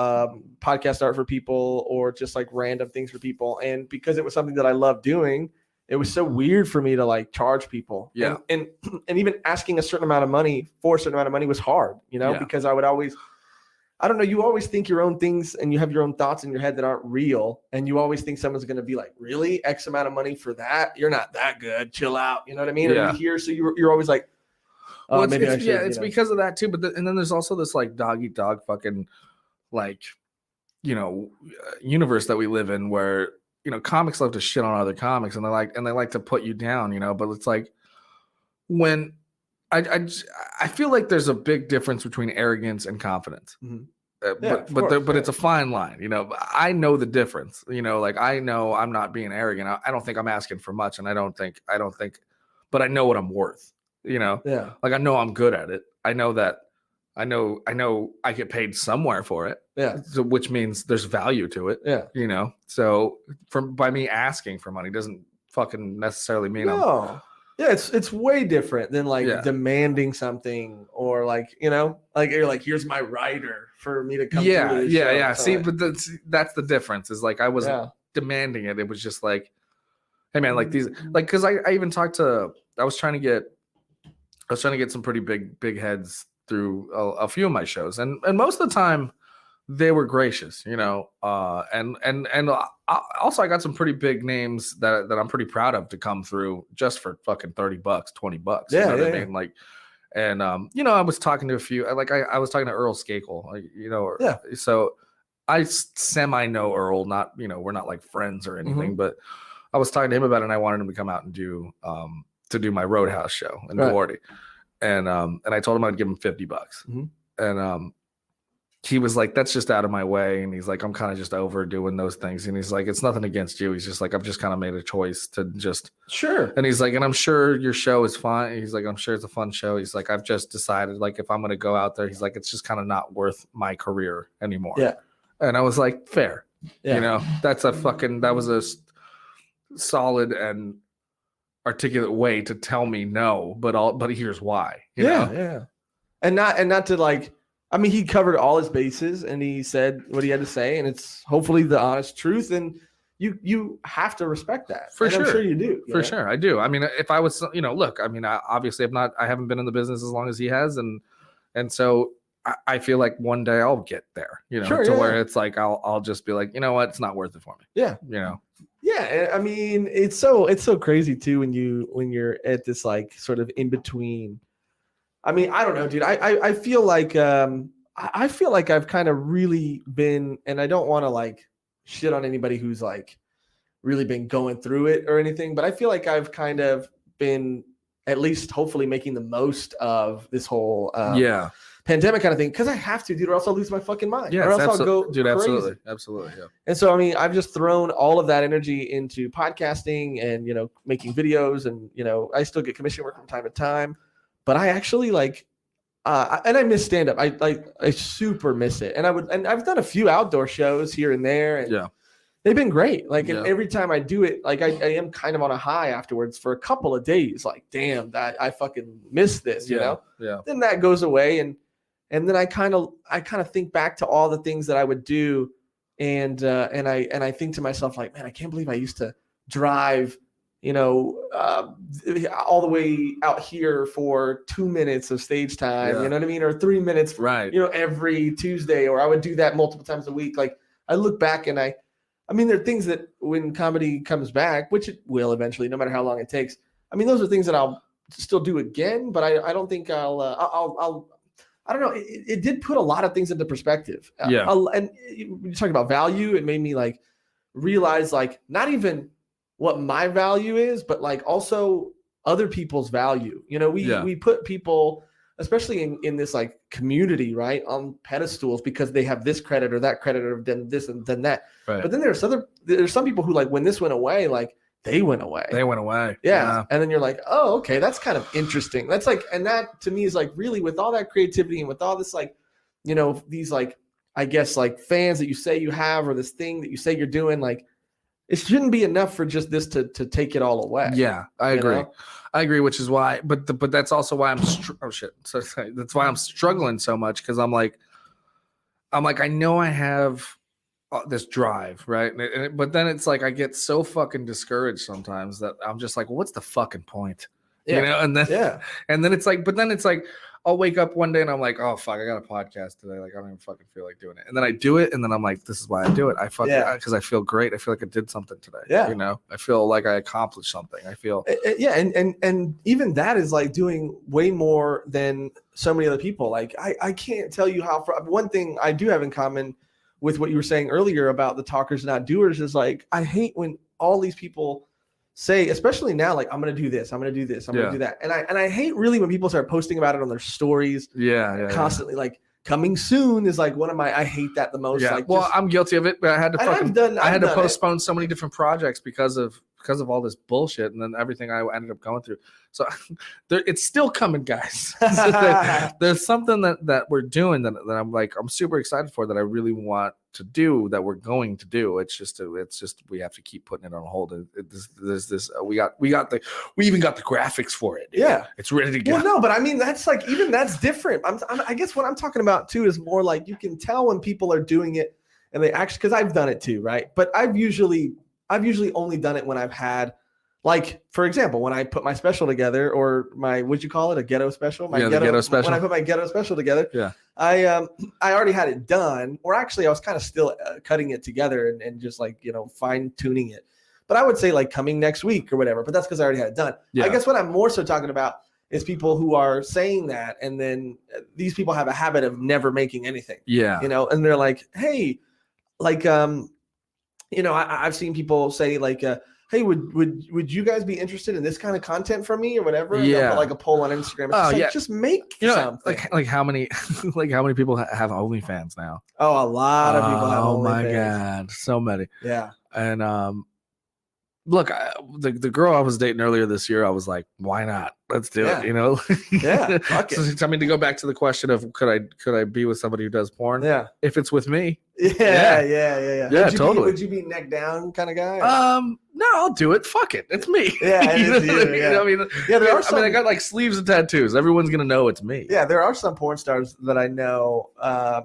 podcast art for people, or just like random things for people. And because it was something that I love doing, it was so weird for me to like charge people. Yeah. And even asking a certain amount of money for a certain amount of money was hard, because I would always, I don't know, you always think your own things and you have your own thoughts in your head that aren't real. And you always think someone's going to be like, really? X amount of money for that? You're not that good. Chill out. You know what I mean? Yeah. Or you hear, so you're always like, oh, well, maybe I should. It's because of that too. But and then there's also this like dog eat dog fucking like, universe that we live in where, comics love to shit on other comics and they like to put you down, but it's like when I feel like there's a big difference between arrogance and confidence. Mm-hmm. But it's a fine line, I know the difference, like I know I'm not being arrogant. I don't think I'm asking for much. And I don't think, but I know what I'm worth, Yeah. like I know I'm good at it. I know that I know I get paid somewhere for it. Yeah. So, which means there's value to it. Yeah. So by me asking for money doesn't fucking necessarily mean no. Yeah, it's way different than like demanding something or like, like you're like, here's my writer for me to come. Yeah. See, but that's the difference is like I wasn't demanding it. It was just like, hey man, like these, like, because I even I was trying to get some pretty big heads through a few of my shows, and most of the time they were gracious, and also I got some pretty big names that I'm pretty proud of to come through just for fucking $30, $20. Yeah, you know what I mean? Like, and I was talking to a few, like I was talking to Earl Skakel, so I semi know Earl, not, we're not like friends or anything, but I was talking to him about it and I wanted him to come out and do my Roadhouse show in Milwaukee. And I told him I'd give him $50. And he was like, that's just out of my way. And he's like, I'm kind of just over doing those things. And he's like, it's nothing against you. He's just like, I've just kind of made a choice to just. Sure. And he's like, and I'm sure your show is fine. He's like, I'm sure it's a fun show. He's like, I've just decided, like, if I'm going to go out there, he's like, it's just kind of not worth my career anymore. Yeah. And I was like, fair. Yeah. That was a solid and articulate way to tell me no, but here's why. You know? Yeah. And not to like, I mean, he covered all his bases and he said what he had to say, and it's hopefully the honest truth. And you have to respect that. For sure. I'm sure you do. For sure. I do. I mean, if I was, look, I mean, I haven't been in the business as long as he has. And so I feel like one day I'll get there, where it's like, I'll just be like, you know what? It's not worth it for me. Yeah. Yeah. I mean, it's so crazy too, when you're at this like sort of in between. I mean, I don't know, dude. I feel like I've kind of really been, and I don't want to like shit on anybody who's like really been going through it or anything, but I feel like I've kind of been at least hopefully making the most of this whole pandemic kind of thing, because I have to, dude, or else I'll lose my fucking mind. Yeah, or else I'll go dude, crazy. Absolutely. Yeah. And so, I mean, I've just thrown all of that energy into podcasting and, making videos, and, I still get commission work from time to time. But I actually like, and I miss stand up. I super miss it. And I've done a few outdoor shows here and there, and they've been great. Like, and every time I do it, like I am kind of on a high afterwards for a couple of days. Like, damn, that I fucking miss this, you know? Yeah. Then that goes away, and then I kind of think back to all the things that I would do, and I think to myself, like, man, I can't believe I used to drive, all the way out here for 2 minutes of stage time, you know what I mean? Or 3 minutes, right? Every Tuesday, or I would do that multiple times a week. Like, I look back and I mean, there are things that when comedy comes back, which it will eventually, no matter how long it takes. I mean, those are things that I'll still do again, but I don't think I don't know. It did put a lot of things into perspective. And you talk about value. It made me like realize like not even what my value is, but like also other people's value. We put people, especially in this like community, right, on pedestals because they have this credit or that credit or then this and then that. Right. But then there's some people who like when this went away, like they went away. Yeah. And then you're like, oh, okay, that's kind of interesting. That's like, and that to me is like really with all that creativity and with all this like, these like, I guess like fans that you say you have, or this thing that you say you're doing, like it shouldn't be enough for just this to take it all away. Yeah, I agree. know? I agree, which is why, but that's also why I'm oh shit. So that's why I'm struggling so much, because I'm like I know I have this drive, right? But then it's like I get so fucking discouraged sometimes that I'm just like, well, what's the fucking point? Yeah. You know, and then Yeah. and then it's like, but then it's like I'll wake up one day and I'm like, oh fuck, I got a podcast today. Like I don't even fucking feel like doing it. And then I do it, and then I'm like, this is why I do it. I fucking because I feel great. I feel like I did something today. Yeah. You know, I feel like I accomplished something. I feel Yeah, and even that is like doing way more than so many other people. Like I can't tell you how far. One thing I do have in common with what you were saying earlier about the talkers not doers is like I hate when all these people say, especially now, like I'm gonna do this, I'm gonna do this, I'm gonna do that, and I hate really when people start posting about it on their stories. Constantly. Like coming soon is like one of my. I hate that the most. Yeah. Like, well, I'm guilty of it, but I had to I had to postpone so many different projects because of all this bullshit, and then everything I ended up going through. So it's still coming, guys. There's something that we're doing that I'm like, I'm super excited for, that I really want to do, that we're going to do. It's just we have to keep putting it on hold. There's this we even got the graphics for it. Dude. Yeah, it's ready to go. Well, no, but I mean that's like, even that's different. I guess what I'm talking about too is more like you can tell when people are doing it and they actually, because I've done it too, right? But I've usually only done it when I've had, like, for example, when I put my special together, or my, what'd you call it? A ghetto special? The ghetto special. When I put my ghetto special together, yeah, I already had it done, or actually I was kind of still cutting it together and just like, you know, fine tuning it. But I would say like coming next week or whatever, but that's because I already had it done. Yeah. I guess what I'm more so talking about is people who are saying that, and then these people have a habit of never making anything. Yeah. You know, and they're like, hey, like, you know, I've seen people say like, hey, would you guys be interested in this kind of content from me or whatever? And they'll put like a poll on Instagram. It's like, just make something. Like how many people have OnlyFans now? Oh, a lot of people have OnlyFans. Oh my God, so many. Yeah. And look, the girl I was dating earlier this year, I was like, why not? Let's do it. You know? Yeah. So, I mean, to go back to the question of could I be with somebody who does porn? Yeah. If it's with me. Yeah. Yeah, totally. Would you be neck down kind of guy? No, I'll do it. Fuck it. It's me. Yeah, it is you. Yeah. I mean, there are some, I got like sleeves and tattoos. Everyone's gonna know it's me. Yeah, there are some porn stars that I know,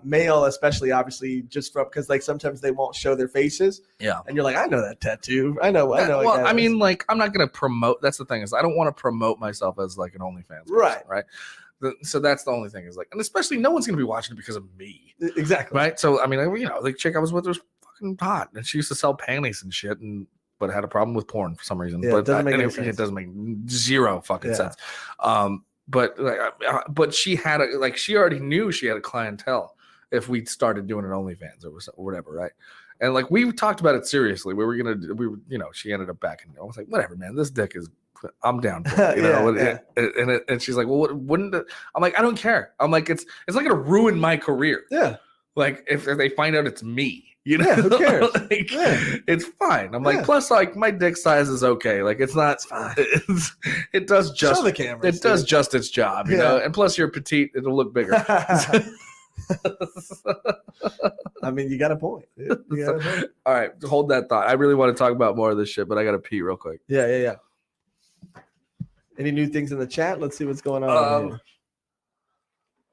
male especially, obviously, just from because like sometimes they won't show their faces. Yeah, and you're like, I know that tattoo. I know. Well, I mean, like, I'm not gonna promote. That's the thing, is I don't want to promote myself as like an OnlyFans person, right? So that's the only thing, is like, and especially no one's gonna be watching it because of me. Exactly. Right. So I mean, you know, the chick I was with was fucking hot, and she used to sell panties and shit, but had a problem with porn for some reason. Yeah, but it doesn't make any sense. It doesn't make zero fucking sense. But she had she already knew she had a clientele if we started doing an OnlyFans or whatever, right? And like we talked about it seriously. She ended up backing. I was like, whatever, man. This dick is. I'm down for it, you know. And she's like, well, wouldn't it? I'm like, I don't care. I'm like, it's not gonna ruin my career. Yeah. Like if they find out it's me. You know, who cares? It's fine. I'm like, plus, like, my dick size is okay. Like, it's not. It does just. Show the camera. It does just its job, you know. And plus, you're petite; it'll look bigger. I mean, you got a point. All right, hold that thought. I really want to talk about more of this shit, but I got to pee real quick. Yeah. Any new things in the chat? Let's see what's going on.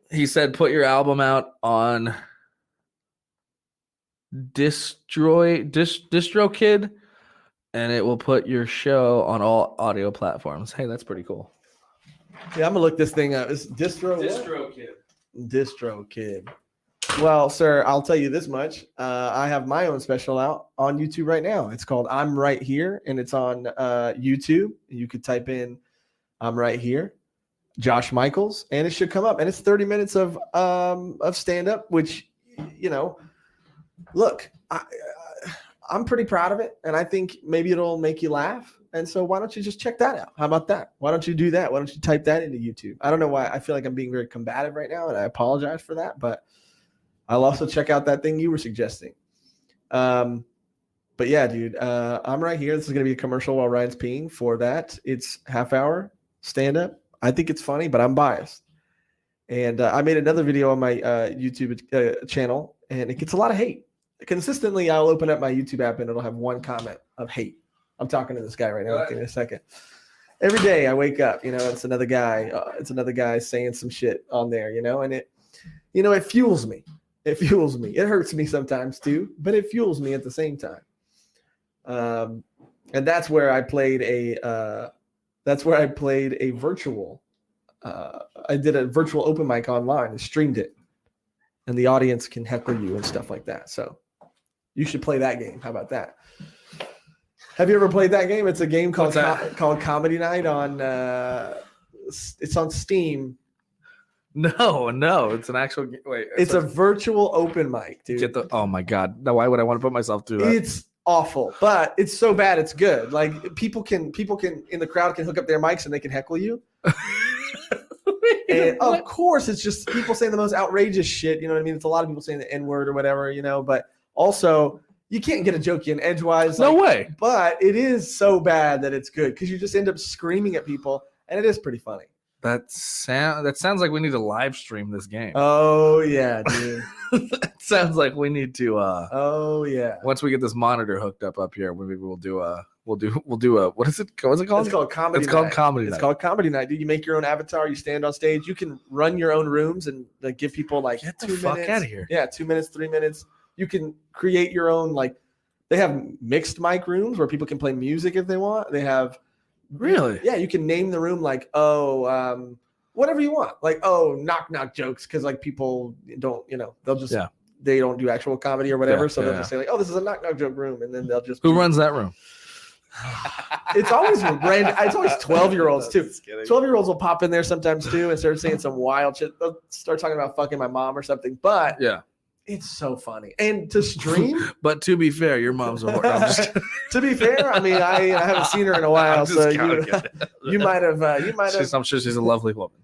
He said, "Put your album out on." DistroKid, and it will put your show on all audio platforms. Hey, that's pretty cool. Yeah, I'm gonna look this thing up. It's DistroKid. Well, sir, I'll tell you this much. I have my own special out on YouTube right now. It's called "I'm Right Here," and it's on YouTube. You could type in "I'm Right Here," Josh Micheals, and it should come up. And it's 30 minutes of stand-up, which, you know. Look, I'm pretty proud of it, and I think maybe it'll make you laugh. And so why don't you just check that out? How about that? Why don't you do that? Why don't you type that into YouTube? I don't know why. I feel like I'm being very combative right now, and I apologize for that. But I'll also check out that thing you were suggesting. But yeah, dude, I'm right here. This is going to be a commercial while Ryan's peeing. For that, it's half-hour stand-up. I think it's funny, but I'm biased. And I made another video on my YouTube channel, and it gets a lot of hate. consistently, I'll open up my YouTube app and it'll have one comment of hate. I'm talking to this guy right now. I'll give me a second. Every day I wake up, it's another guy. It's another guy saying some shit on there, and it fuels me. It fuels me. It hurts me sometimes too, but it fuels me at the same time. And that's where I played a virtual. I did a virtual open mic online and streamed it, and the audience can heckle you and stuff like that. So you should play that game. How about that? Have you ever played that game? It's a game called Comedy Night on. It's on Steam. No, it's an actual. Wait, it's a virtual open mic, dude. Oh my god! Now, why would I want to put myself through that? It's awful, but it's so bad it's good. Like people can in the crowd can hook up their mics and they can heckle you. And of course, it's just people saying the most outrageous shit. You know what I mean? It's a lot of people saying the N-word or whatever. But also. You can't get a joke in edgewise. No way. But it is so bad that it's good because you just end up screaming at people, and it is pretty funny. That sounds like we need to live stream this game. Oh yeah, dude. That sounds like we need to. Oh yeah. Once we get this monitor hooked up here, maybe we'll do a. What is it? What's it called? It's called Comedy. It's called Comedy Night. It's called Comedy Night. Dude, you make your own avatar. You stand on stage. You can run your own rooms and give people like get the 2 fuck minutes. Out of here. Yeah, 2 minutes, 3 minutes. You can create your own they have mixed mic rooms where people can play music if they want. They have really, yeah. You can name the room whatever you want, knock jokes because people don't they'll just they don't do actual comedy or whatever, so they'll just say this is a knock joke room, and then they'll just who runs that room? It's always 12-year-olds too. 12-year-olds will pop in there sometimes too and start saying some wild shit. They'll start talking about fucking my mom or something, but yeah. It's so funny. And to stream. But to be fair, your mom's a whore. No, I'm just to be fair, I mean, I haven't seen her in a while. So you might have. I'm sure she's a lovely woman.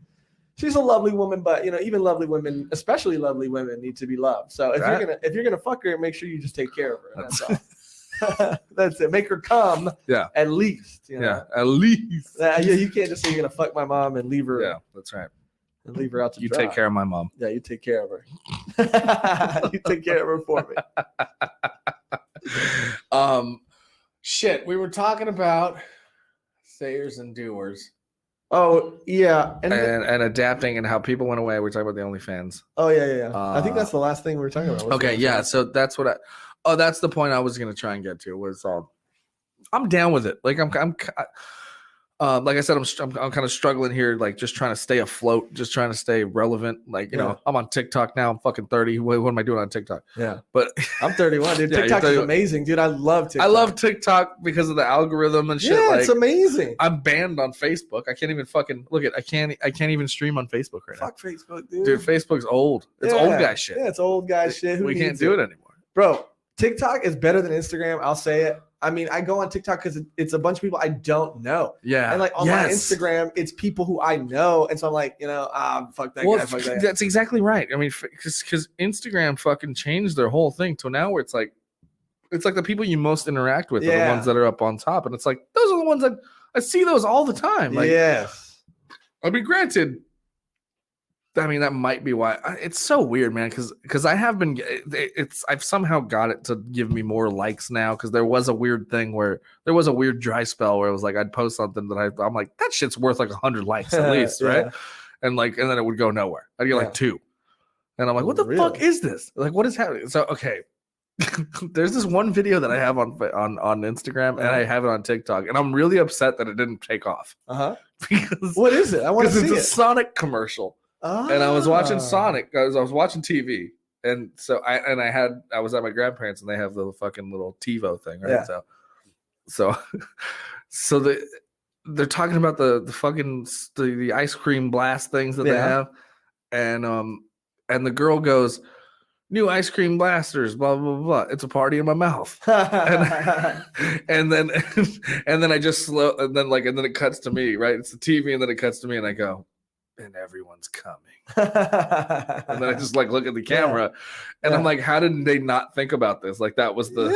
She's a lovely woman, but even lovely women, especially lovely women, need to be loved. So if you're gonna fuck her, make sure you just take care of her. That's all. That's it. Make her come. Yeah. At least. Yeah. At least. You can't just say you're gonna fuck my mom and leave her. Yeah, that's right. And leave her out to dry. You take care of my mom. Yeah, you take care of her. You take care of her for me. Shit, we were talking about sayers and doers. Oh yeah, and adapting and how people went away. We're talking about the OnlyFans. Oh yeah. I think that's the last thing we were talking about. Okay, yeah. So that's what that's the point I was gonna try and get to. Was I'm down with it. Like like I said, I'm kind of struggling here, just trying to stay afloat, just trying to stay relevant. I'm on TikTok now. I'm fucking 30. What am I doing on TikTok? Yeah, but I'm 31, dude. TikTok is amazing, dude. I love TikTok. I love TikTok because of the algorithm and shit. Yeah, it's amazing. I'm banned on Facebook. I can't even fucking look at. I can't even stream on Facebook right now. Fuck Facebook, dude. Dude, Facebook's old. It's old guy shit. Yeah, it's old guy shit. We can't do it anymore, bro. TikTok is better than Instagram. I'll say it. I mean, I go on TikTok because it's a bunch of people I don't know. Yeah. And on my Instagram, it's people who I know. And so I'm like, fuck that guy. Fuck that guy. That's exactly right. I mean, because Instagram fucking changed their whole thing to now where it's like the people you most interact with are the ones that are up on top. And it's like, those are the ones that I see those all the time. Yes. I mean, granted, that might be why it's so weird, man. Because I have been, I've somehow got it to give me more likes now. Because there was a weird thing where there was a weird dry spell where it was like I'd post something that I'm like, that shit's worth 100 likes at least, right? And then it would go nowhere. I'd get 2, and I'm like, what the fuck is this? What is happening? So okay, there's this one video that I have on Instagram and I have it on TikTok, and I'm really upset that it didn't take off. Because what is it? I want to see it. It's a Sonic commercial. And I was watching Sonic. I was watching TV, and so I was at my grandparents, and they have the fucking little TiVo thing, right? Yeah. So they're talking about the fucking the ice cream blast things that they have, and the girl goes, "New ice cream blasters, blah blah blah. It's a party in my mouth." and then I just and then it cuts to me, right? It's the TV, and then it cuts to me, and I go, and everyone's coming. And then I just look at the camera and I'm like, how did they not think about this? That was the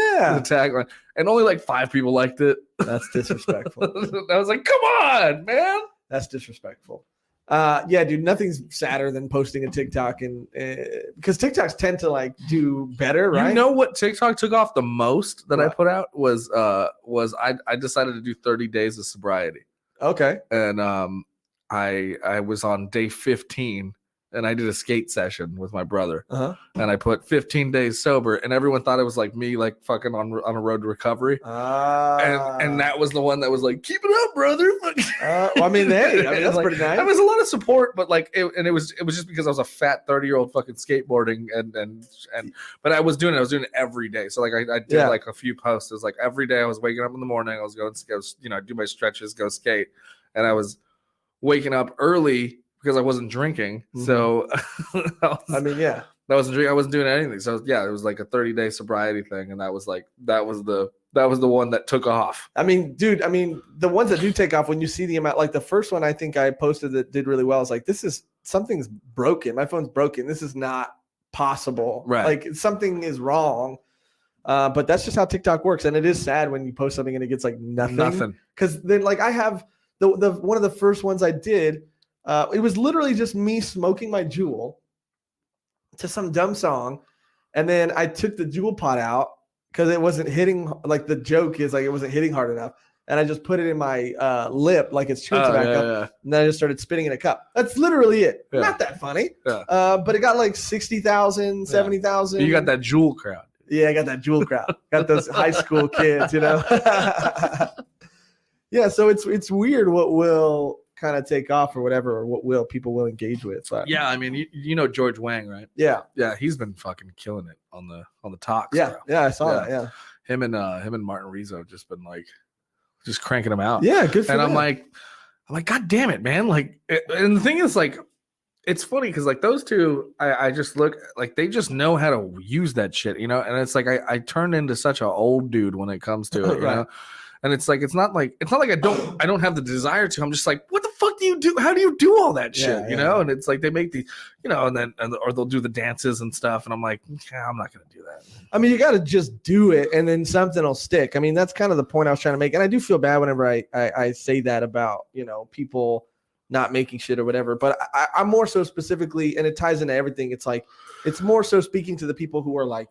tagline. And only 5 people liked it. That's disrespectful. I was like, come on, man. That's disrespectful. Yeah, dude, nothing's sadder than posting a TikTok and because TikToks tend to like do better, right? You know what TikTok took off the most that I What? put out was I decided to do 30 days of sobriety. Okay. And I was on day 15 and I did a skate session with my brother. Uh-huh. And I put 15 days sober and everyone thought it was like me like fucking on a road to recovery. And that was the one that was like, keep it up, brother. Well, I mean, hey, that's like, pretty nice. There was a lot of support, but like it was just because I was a fat 30-year-old fucking skateboarding and but I was doing it every day. So like I did like a few posts. It was like every day I was waking up in the morning, I was going to go, do my stretches, go skate. And I was waking up early because I wasn't drinking. Mm-hmm. So I wasn't drinking. I wasn't doing anything. So yeah, it was like a 30-day sobriety thing. And that was the one that took off. I mean, dude, the ones that do take off when you see the amount, like the first one I think I posted that did really well. Is like, something's broken. My phone's broken. This is not possible. Right. Like something is wrong. But that's just how TikTok works. And it is sad when you post something and it gets like nothing. Because then like I have the one of the first ones I did, it was literally just me smoking my Juul to some dumb song. And then I took the Juul pot out because it wasn't hitting, like the joke is like it wasn't hitting hard enough. And I just put it in my lip like it's chewing tobacco. Yeah. And then I just started spitting in a cup. That's literally it. Yeah. Not that funny. Yeah. But it got like 60,000, 70,000. You got that Juul crowd. Yeah, I got that Juul crowd. Got those high school kids, Yeah, so it's weird what will kind of take off or whatever, or what people will engage with. But. Yeah, I mean, you know George Wang, right? Yeah, he's been fucking killing it on the talks. Yeah, bro. Yeah, I saw that. Yeah, him and Martin Rizzo have just been like, just cranking them out. Yeah, good for and them. I'm like, God damn it, man! Like, and the thing is, like, it's funny because like those two, I just look like they just know how to use that shit, And it's like I turned into such an old dude when it comes to it, right. And it's like it's not like I don't have the desire to. I'm just like, what the fuck do you do? How do you do all that shit? Yeah. And it's like they make the, or they'll do the dances and stuff, and I'm like, I'm not gonna do that. I mean, you got to just do it, and then something will stick. I mean, that's kind of the point I was trying to make, and I do feel bad whenever I say that about people not making shit or whatever. But I'm more so specifically, and it ties into everything. It's like it's more so speaking to the people who are like,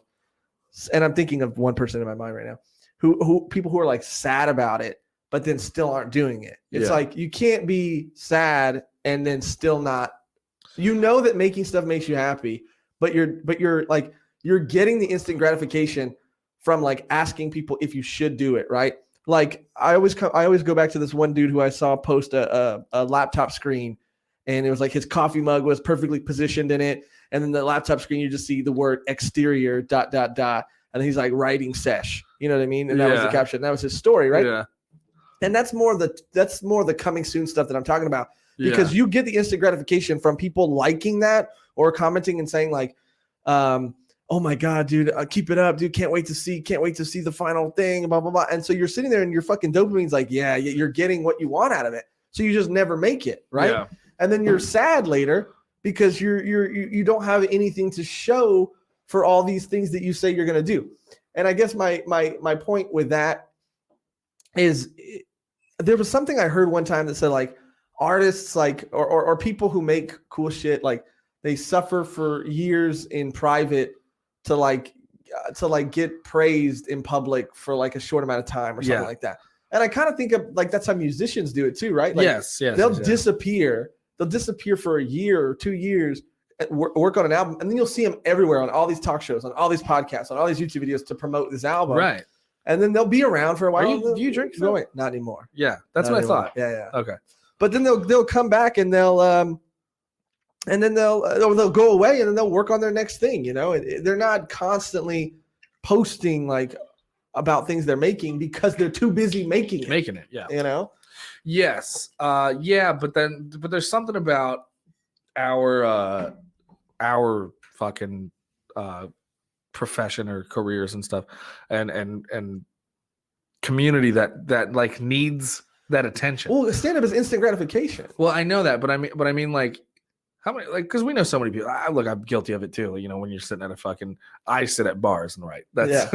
and I'm thinking of one person in my mind right now. Who people who are like sad about it, but then still aren't doing it. It's like you can't be sad and then still not. That making stuff makes you happy, but you're like you're getting the instant gratification from like asking people if you should do it, right? Like I always go back to this one dude who I saw post a laptop screen, and it was like his coffee mug was perfectly positioned in it, and then the laptop screen you just see the word exterior ... And he's like writing sesh, you know what I mean? And that was the caption. That was his story, right? Yeah. And that's more the coming soon stuff that I'm talking about, because you get the instant gratification from people liking that or commenting and saying like, "Oh my god, dude, keep it up, dude! Can't wait to see the final thing." Blah blah blah. And so you're sitting there and your fucking dopamine's like, yeah, you're getting what you want out of it. So you just never make it, right? Yeah. And then you're sad later because you don't have anything to show for all these things that you say you're going to do. And I guess my point with that is there was something I heard one time that said like artists like or people who make cool shit, like they suffer for years in private to get praised in public for like a short amount of time or something like that. And I kind of think of like that's how musicians do it too, right? Like, yes. They'll disappear. They'll disappear for a year or 2 years. Work on an album, and then you'll see them everywhere on all these talk shows, on all these podcasts, on all these YouTube videos to promote this album. Right. And then they'll be around for a while. Do you drink? No, not anymore. Yeah, that's what I thought. Yeah. Okay. But then they'll come back and they'll go away and then they'll work on their next thing. They're not constantly posting like about things they're making because they're too busy making it. Yeah. Yes. But there's something about our fucking profession or careers and stuff and community that like needs that attention. Well, stand-up is instant gratification. Well, I know that, but I mean like how many, like, because we know so many people. I'm guilty of it too. When you're sitting at I sit at bars and write. That's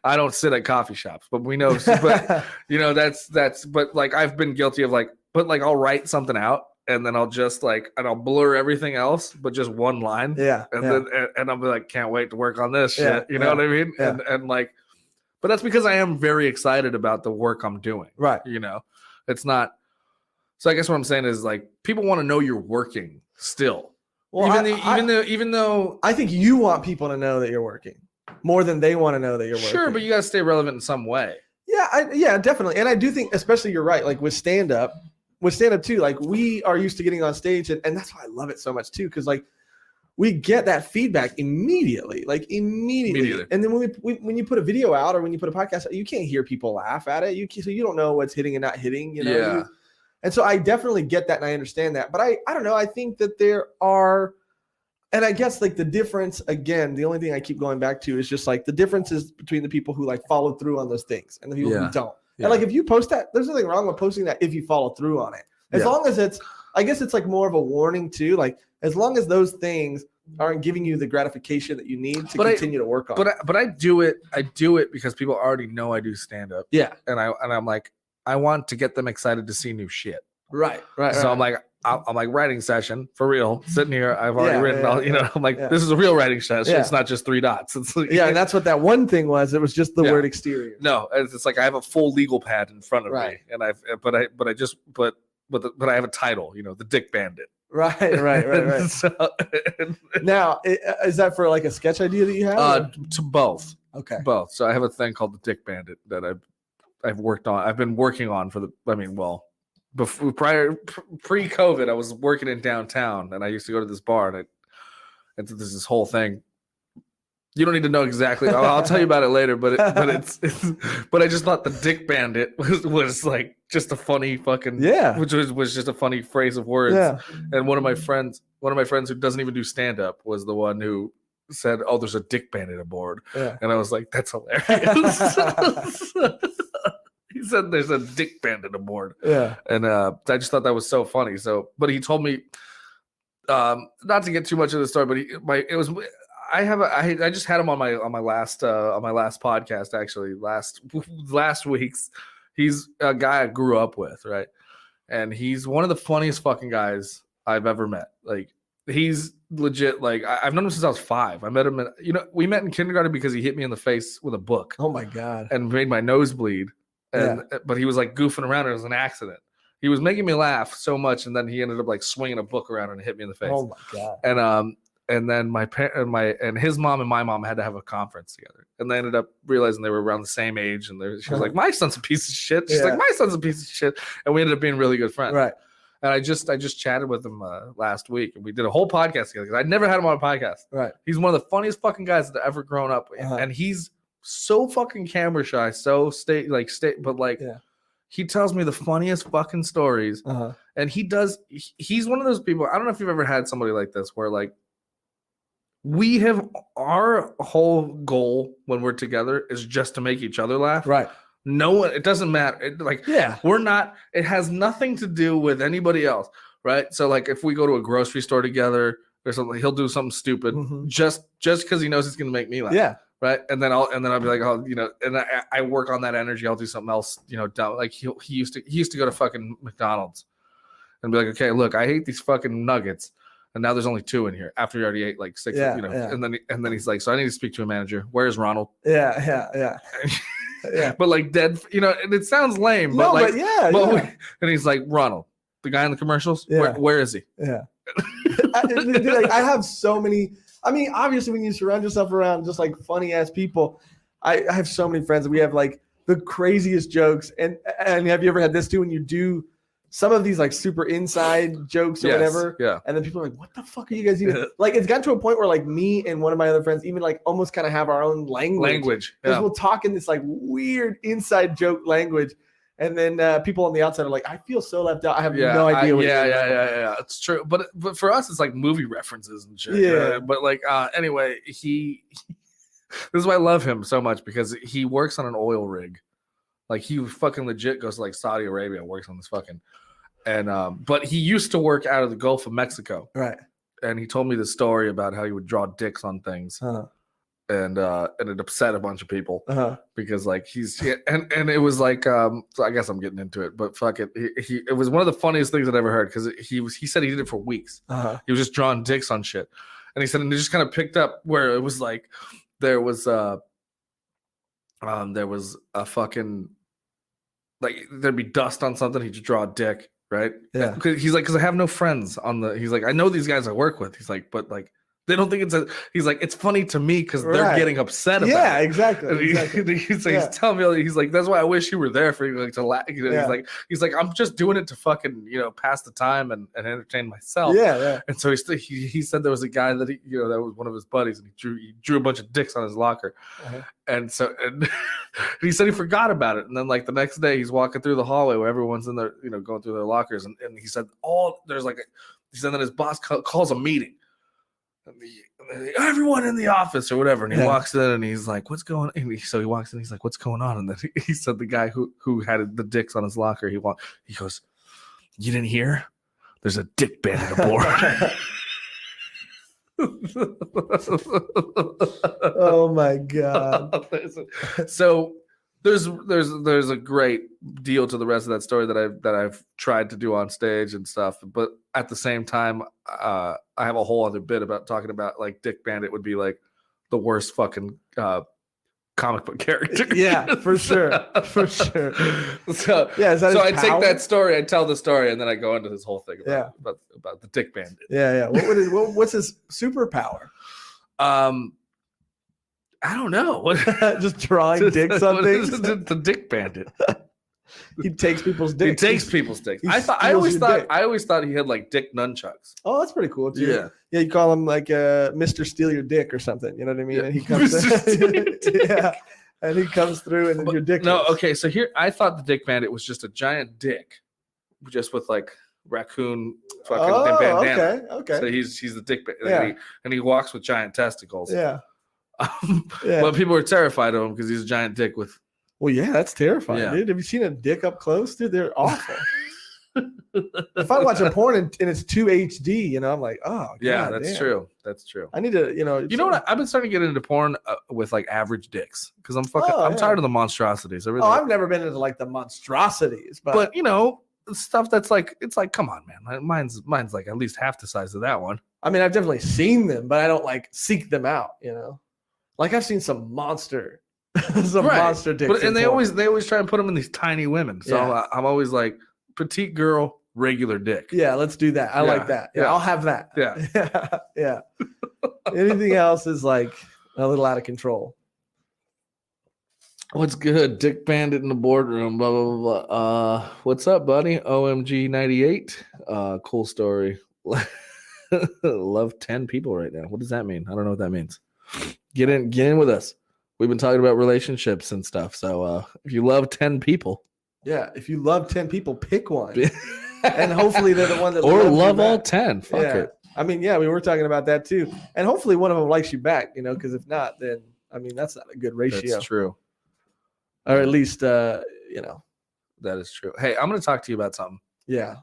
I don't sit at coffee shops, but we know. But that's. But like I've been guilty of but I'll write something out and then I'll just I'll blur everything else, but just one line. Yeah. And yeah. then I'll be like, can't wait to work on this shit. Yeah, You know what I mean? yeah. And but that's because I am very excited about the work I'm doing. Right. You know, it's not. So I guess what I'm saying is people want to know you're working still. Well, even though I think you want people to know that you're working more than they want to know that you're working. Sure, but you got to stay relevant in some way. Yeah, definitely. And I do think, especially you're right, with stand up too, we are used to getting on stage, and that's why I love it so much too, because we get that feedback immediately. And then when you put a video out or when you put a podcast out, you can't hear people laugh at it. So you don't know what's hitting and not hitting. You know. Yeah. And so I definitely get that and I understand that. But I don't know. I think that there are, and I guess the difference, again, the only thing I keep going back to is just the differences between the people who follow through on those things and the people who don't. Yeah. And if you post that, there's nothing wrong with posting that if you follow through on it. As long as I guess it's more of a warning too. As long as those things aren't giving you the gratification that you need to continue to work on. But I do it because people already know I do stand up. Yeah. And I'm I want to get them excited to see new shit. Right. So I'm writing session for real. Sitting here, I've already written all. I'm this is a real writing session. Yeah. It's not just 3 dots. It's and that's what that one thing was. It was just the word exterior. No, it's I have a full legal pad in front of me, and I have a title. The Dick Bandit. Right. So, now, is that for a sketch idea that you have? To both. Okay. Both. So I have a thing called the Dick Bandit that I've worked on. I've been working on before pre-COVID, I was working in downtown, and I used to go to this bar, and there's this whole thing. You don't need to know exactly. I'll tell you about it later. But I just thought the Dick Bandit was just a funny fucking which was just a funny phrase of words. Yeah. And one of my friends who doesn't even do stand up was the one who said, "Oh, there's a Dick Bandit aboard," and I was like, "That's hilarious." He said there's a Dick Bandit aboard. Yeah. And I just thought that was so funny. So, but he told me, not to get too much of the story, but I just had him on my last podcast, actually, last week's. He's a guy I grew up with, right? And he's one of the funniest fucking guys I've ever met. He's legit. I've known him since I was 5. I met him we met in kindergarten because he hit me in the face with a book. Oh my God. And made my nose bleed. But he was goofing around. It was an accident. He was making me laugh so much, and then he ended up swinging a book around and hit me in the face. Oh my God! And then his mom and my mom had to have a conference together, and they ended up realizing they were around the same age. And she was like, "My son's a piece of shit." She's like, "My son's a piece of shit," and we ended up being really good friends. Right. And I just chatted with him last week, and we did a whole podcast together because I'd never had him on a podcast. Right. He's one of the funniest fucking guys that I've ever grown up with, and he's so fucking camera shy, he tells me the funniest fucking stories, and he's one of those people. I don't know if you've ever had somebody like this where we have our whole goal when we're together is just to make each other laugh. Right. No one, it doesn't matter. We're not, it has nothing to do with anybody else. Right. So if we go to a grocery store together or something, he'll do something stupid just because he knows it's going to make me laugh. Yeah. Right. And then I'll be like, oh, and I work on that energy. I'll do something else, dumb. He used to go to fucking McDonald's and be like, okay, look, I hate these fucking nuggets. And now there's only 2 in here after he already ate 6, and then he's like, so I need to speak to a manager. Where's Ronald? Yeah. But dead, and it sounds lame, but and he's like, Ronald, the guy in the commercials, where is he? Yeah. I have so many. I mean, obviously, when you surround yourself around just funny ass people, I have so many friends. We have the craziest jokes. And have you ever had this too? When you do some of these super inside jokes or whatever, and then people are like, "What the fuck are you guys doing?" It's gotten to a point where me and one of my other friends even almost kind of have our own language. Because we'll talk in this weird inside joke language. And then people on the outside are like, I feel so left out. I have no idea what you're doing. Yeah. It's true. But for us, it's movie references and shit. Yeah. Right? But anyway, this is why I love him so much, because he works on an oil rig. He fucking legit goes to Saudi Arabia and works on this fucking. And but he used to work out of the Gulf of Mexico. Right. And he told me the story about how he would draw dicks on things. and it upset a bunch of people Uh-huh. because like and it was like so I guess I'm getting into it, but fuck it, it was one of the funniest things I'd ever heard because he said he did it for weeks. Uh-huh. He was just drawing dicks on shit, and he said and it just kind of picked up where it was like there was a fucking like there'd be dust on something, he'd just draw a dick, right? Yeah. He's like, because I have no friends on the. He's like, I know these guys I work with. He's like, but like they don't think it's a. He's like, it's funny to me because they're Right. getting upset about Yeah, it. exactly. And exactly. he's like, Yeah. he's telling me, he's like, that's why I wish you were there for you, like to laugh. You know, Yeah. he's like, I'm just doing it to fucking pass the time and entertain myself. Yeah, yeah. And so he said there was a guy that that was one of his buddies, and he drew a bunch of dicks on his locker, and so he said he forgot about it, and then like the next day he's walking through the hallway where everyone's in their going through their lockers, and he said he said that his boss calls a meeting. And everyone in the office or whatever, and he walks in and he's like, "What's going on?" So he walks in, he's like, "What's going on?" And then he said the guy who had the dicks on his locker, he goes, "You didn't hear? There's a dick bandit aboard." Oh my god. So there's a great deal to the rest of that story that I've tried to do on stage and stuff, but at the same time I have a whole other bit about talking about like Dick Bandit would be like the worst fucking comic book character. Yeah, for sure. For sure. So yeah, so I take that story, I tell the story, and then I go into this whole thing about the Dick Bandit. Yeah. What's his superpower? I don't know. Just drawing dicks on things. The Dick Bandit. He takes people's dicks. He takes people's dicks. He I always dick. thought he had like dick nunchucks. Oh, that's pretty cool too. Yeah. Yeah, you call him like Mr. Steal Your Dick or something. You know what I mean? Yeah. And he comes yeah. And he comes through and then your dick. No, okay. So here I thought the Dick Bandit was just a giant dick, just with like raccoon fucking bandana. Okay. So he's the Dick Bandit. Yeah. And he walks with giant testicles. Yeah. But people are terrified of him because he's a giant dick with. Well, yeah, that's terrifying, Yeah. dude. Have you seen a dick up close, dude? They're awful. If I watch a porn and it's 2 HD, I'm like, oh, yeah, God that's damn. true. That's true. I need to, You know what? I've been starting to get into porn with like average dicks because I'm tired of the monstrosities. I've never been into like the monstrosities, but stuff that's like, it's like, come on, man. Mine's like at least half the size of that one. I mean, I've definitely seen them, but I don't like seek them out. Like I've seen some monster dicks. But and they always try and put them in these tiny women. So I'm always like petite girl, regular dick. Yeah, let's do that. I like that. Yeah, I'll have that. Yeah. Yeah. Anything else is like a little out of control. What's good? Dick Bandit in the boardroom. Blah blah blah. Blah. What's up, buddy? OMG 98. Cool story. Love 10 people right now. What does that mean? I don't know what that means. Get in with us. We've been talking about relationships and stuff. So if you love 10 people. Yeah, if you love 10 people, pick one. And hopefully they're the one that or love all 10. Fuck it. I mean, we were talking about that too. And hopefully one of them likes you back, because if not, then I mean that's not a good ratio. That's true. Or at least that is true. Hey, I'm gonna talk to you about something. Yeah.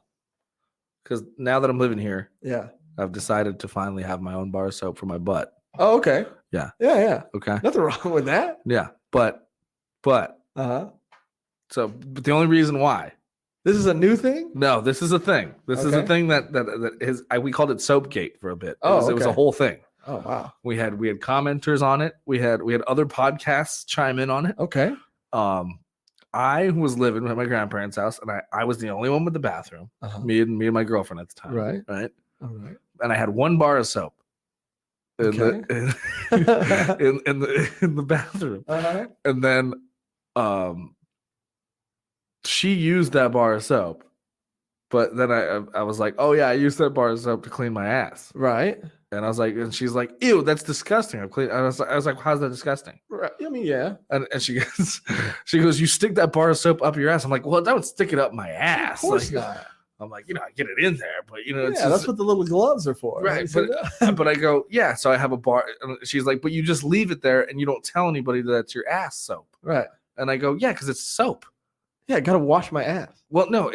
Because now that I'm living here, yeah, I've decided to finally have my own bar of soap for my butt. Oh, okay. Yeah. Yeah. Okay. Nothing wrong with that. Yeah. But so but the only reason why. This is a new thing? No, this is a thing. This is a thing that is we called it Soapgate for a bit. It was a whole thing. Oh wow. We had commenters on it. We had other podcasts chime in on it. Okay. I was living at my grandparents' house, and I was the only one with the bathroom. Me and my girlfriend at the time. Right. All right. And I had one bar of soap in the bathroom. And then she used that bar of soap, but then I was like, oh yeah, I used that bar of soap to clean my ass. Right. And I was like, and she's like, ew, that's disgusting. I was like, how's that disgusting? Right. I mean, yeah. And she goes, you stick that bar of soap up your ass. I'm like, well, don't stick it up my ass. Of course not. I'm like, I get it in there, but it's that's what the little gloves are for. Right. But I go, yeah. So I have a bar. And she's like, but you just leave it there and you don't tell anybody that it's your ass soap. Right. And I go, yeah, because it's soap. Yeah, I gotta wash my ass. Well, no,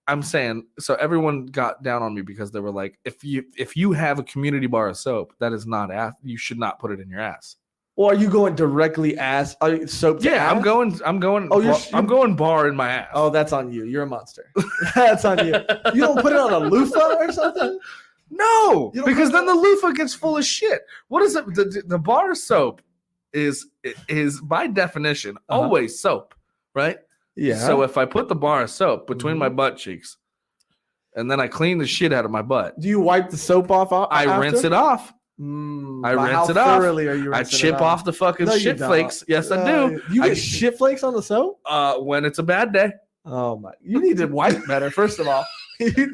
I'm saying, so everyone got down on me because they were like, if you have a community bar of soap, that is not ass. You should not put it in your ass. Or are you going directly ass? Soap to Yeah, ass? I'm going. Oh, I'm going bar in my ass. Oh, that's on you. You're a monster. That's on you. You don't put it on a loofah or something? No, You don't because put it then the loofah gets full of shit. What is it? The bar soap is by definition always soap, right? Yeah. So if I put the bar of soap between my butt cheeks, and then I clean the shit out of my butt, do you wipe the soap off? I rinse it off. I rinse it off. Thoroughly are you I rinsing chip it off the fucking No, you shit don't. flakes. Yes, I do. You I get shit flakes on the soap? when it's a bad day. Oh my! You need to wipe better. First of all, you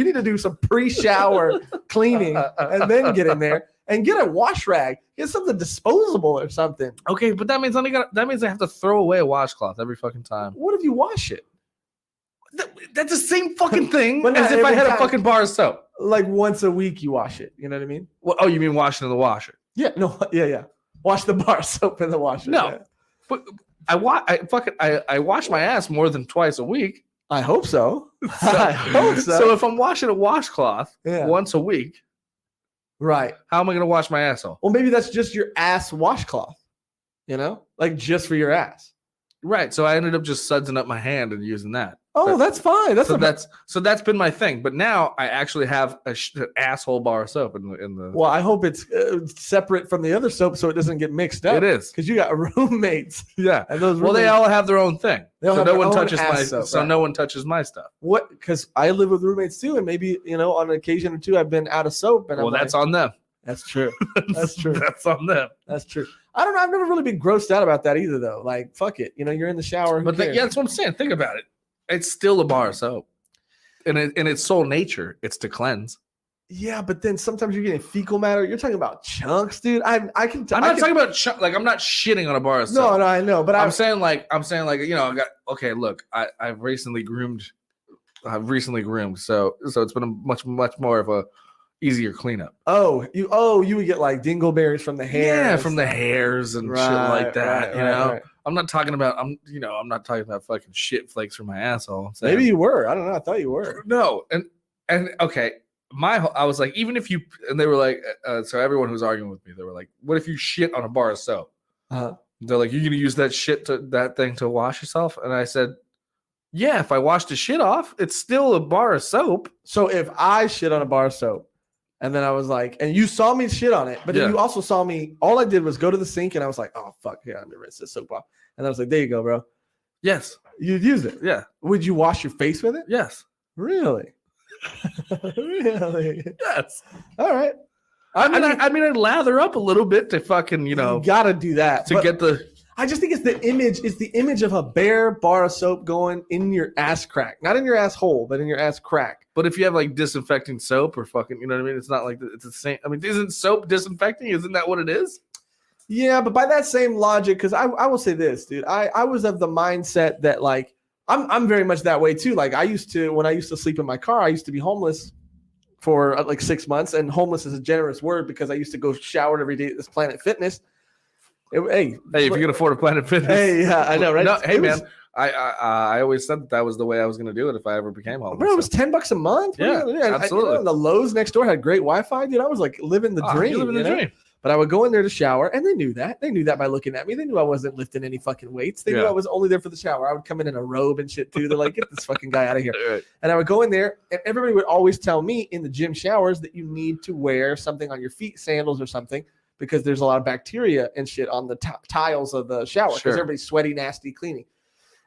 need to do some pre-shower cleaning and then get in there and get a wash rag. Get something disposable or something. Okay, but that means I have to throw away a washcloth every fucking time. What if you wash it? That's the same fucking thing But as not if I every had a time. fucking bar of soap. Like once a week, you wash it. You know what I mean? Well, oh, you mean washing in the washer? Yeah. No. Yeah. Wash the bar soap in the washer. No. Yeah. But I wash my ass more than twice a week. I hope so. I hope so. So if I'm washing a washcloth Yeah. once a week, Right. how am I going to wash my asshole? Well, maybe that's just your ass washcloth. You know, like just for your ass. Right. So I ended up just sudsing up my hand and using that. Oh, that's fine. So that's been my thing. But now I actually have an asshole bar of soap in the. Well, I hope it's separate from the other soap so it doesn't get mixed up. It is. Because you got roommates. Yeah. And those Well, they roommates- all have their own thing. They all So have no their one own touches ass my. soap, So right. no one touches my stuff. What? Because I live with roommates too, and maybe on an occasion or two I've been out of soap, and Well, that's on them. That's true. That's true. That's on them. That's true. I don't know. I've never really been grossed out about that either, though. Like, fuck it. You're in the shower. But yeah, that's what I'm saying. Think about it. It's still a bar of soap. And in its sole nature, it's to cleanse. Yeah, but then sometimes you're getting fecal matter. You're talking about chunks, dude. I'm not talking about I'm not shitting on a bar of soap. No, I know, but I'm saying like look, I've recently groomed, so it's been a much more of a easier cleanup. You would get like dingleberries from the hair. Yeah, from the hairs and shit like that. Right. I'm not talking about fucking shit flakes from my asshole. Maybe you were. I don't know. I thought you were. No, and okay. I was like, even if you, and they were like, so everyone who's arguing with me, they were like, what if you shit on a bar of soap? They're like, you're going to use that thing to wash yourself? And I said, yeah, if I wash the shit off, it's still a bar of soap. So if I shit on a bar of soap and then I was like, and you saw me shit on it, but then you also saw me, all I did was go to the sink and I was like, oh, fuck, here, I'm going to rinse this soap off. And I was like, there you go, bro. Yes. You'd use it. Yeah. Would you wash your face with it? Yes. Really? Really? Yes. All right. I mean, I'd lather up a little bit to fucking, you gotta do that to get the. I just think it's the image. It's the image of a bare bar of soap going in your ass crack, not in your ass hole, but in your ass crack. But if you have like disinfecting soap or fucking, you know what I mean? It's not like it's the same. I mean, isn't soap disinfecting? Isn't that what it is? Yeah, but by that same logic, because I will say this, dude. I was of the mindset that like I'm very much that way too. Like when I used to sleep in my car, I used to be homeless for like 6 months, and homeless is a generous word because I used to go shower every day at this Planet Fitness. Hey, if you can afford a Planet Fitness. Hey, yeah, I know, right? No, hey, man, I always said that was the way I was going to do it if I ever became homeless. Bro, it was $10 a month. Yeah, absolutely. The Lowe's next door had great Wi-Fi, dude. I was like living the dream. You living the dream. But I would go in there to shower, and they knew that. They knew that by looking at me. They knew I wasn't lifting any fucking weights. They knew I was only there for the shower. I would come in a robe and shit too. They're like, get this fucking guy out of here. Right. And I would go in there, and everybody would always tell me in the gym showers that you need to wear something on your feet, sandals or something, because there's a lot of bacteria and shit on the tiles of the shower because everybody's sweaty, nasty, cleaning.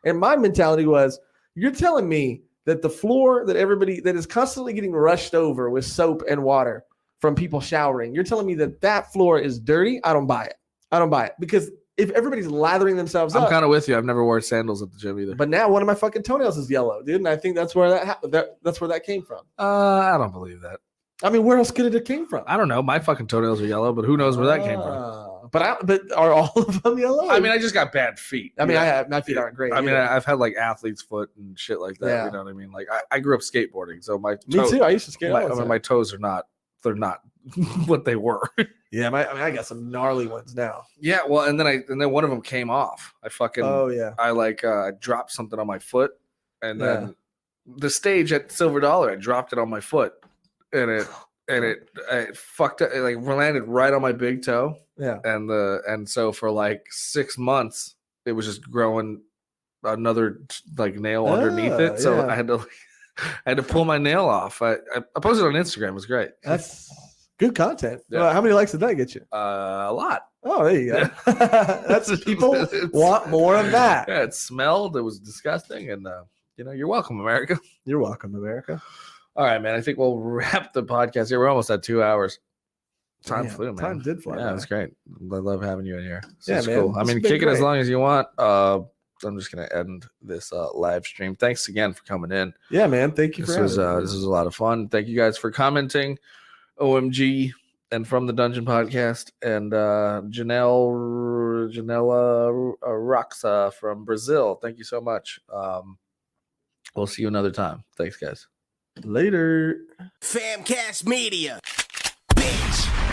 And my mentality was, you're telling me that the floor that is constantly getting rushed over with soap and water from people showering, you're telling me that floor is dirty? I don't buy it. Because if everybody's lathering themselves up. I'm kind of with you. I've never worn sandals at the gym either. But now one of my fucking toenails is yellow, dude. And I think that's where that's where that came from. I don't believe that. I mean, where else could it have came from? I don't know. My fucking toenails are yellow, but who knows where that came from? But are all of them yellow? I mean, I just got bad feet. I mean, my feet aren't great. I mean, I've had like athlete's foot and shit like that. Yeah. You know what I mean? Like I grew up skateboarding, so me too. I used to skate. My toes they're not what they were. Yeah, I got some gnarly ones now. Yeah, well, and then one of them came off. I dropped something on my foot, and then the stage at Silver Dollar, I dropped it on my foot, and and it fucked up. It like landed right on my big toe. Yeah. And so for like 6 months, it was just growing another like nail underneath it. So yeah. I had to pull my nail off. I posted on Instagram. It was great. That's good content. Yeah. Well, how many likes did that get you? A lot. Oh, there you go. That's people want more of that. Yeah, it smelled. It was disgusting. And you're welcome, America. You're welcome, America. All right, man. I think we'll wrap the podcast here. We're almost at 2 hours. Time flew, man. Time did fly. Yeah, it's great. I love having you in here. Yeah, it's man. Cool. I mean, kick it as long as you want. I'm just gonna end this live stream. Thanks again for coming in. Yeah, man. Thank you for this was a lot of fun. Thank you guys for commenting. OMG and From the Dungeon podcast and Janela Roxa from Brazil. Thank you so much. We'll see you another time. Thanks, guys. Later. Famcast Media. Bitch.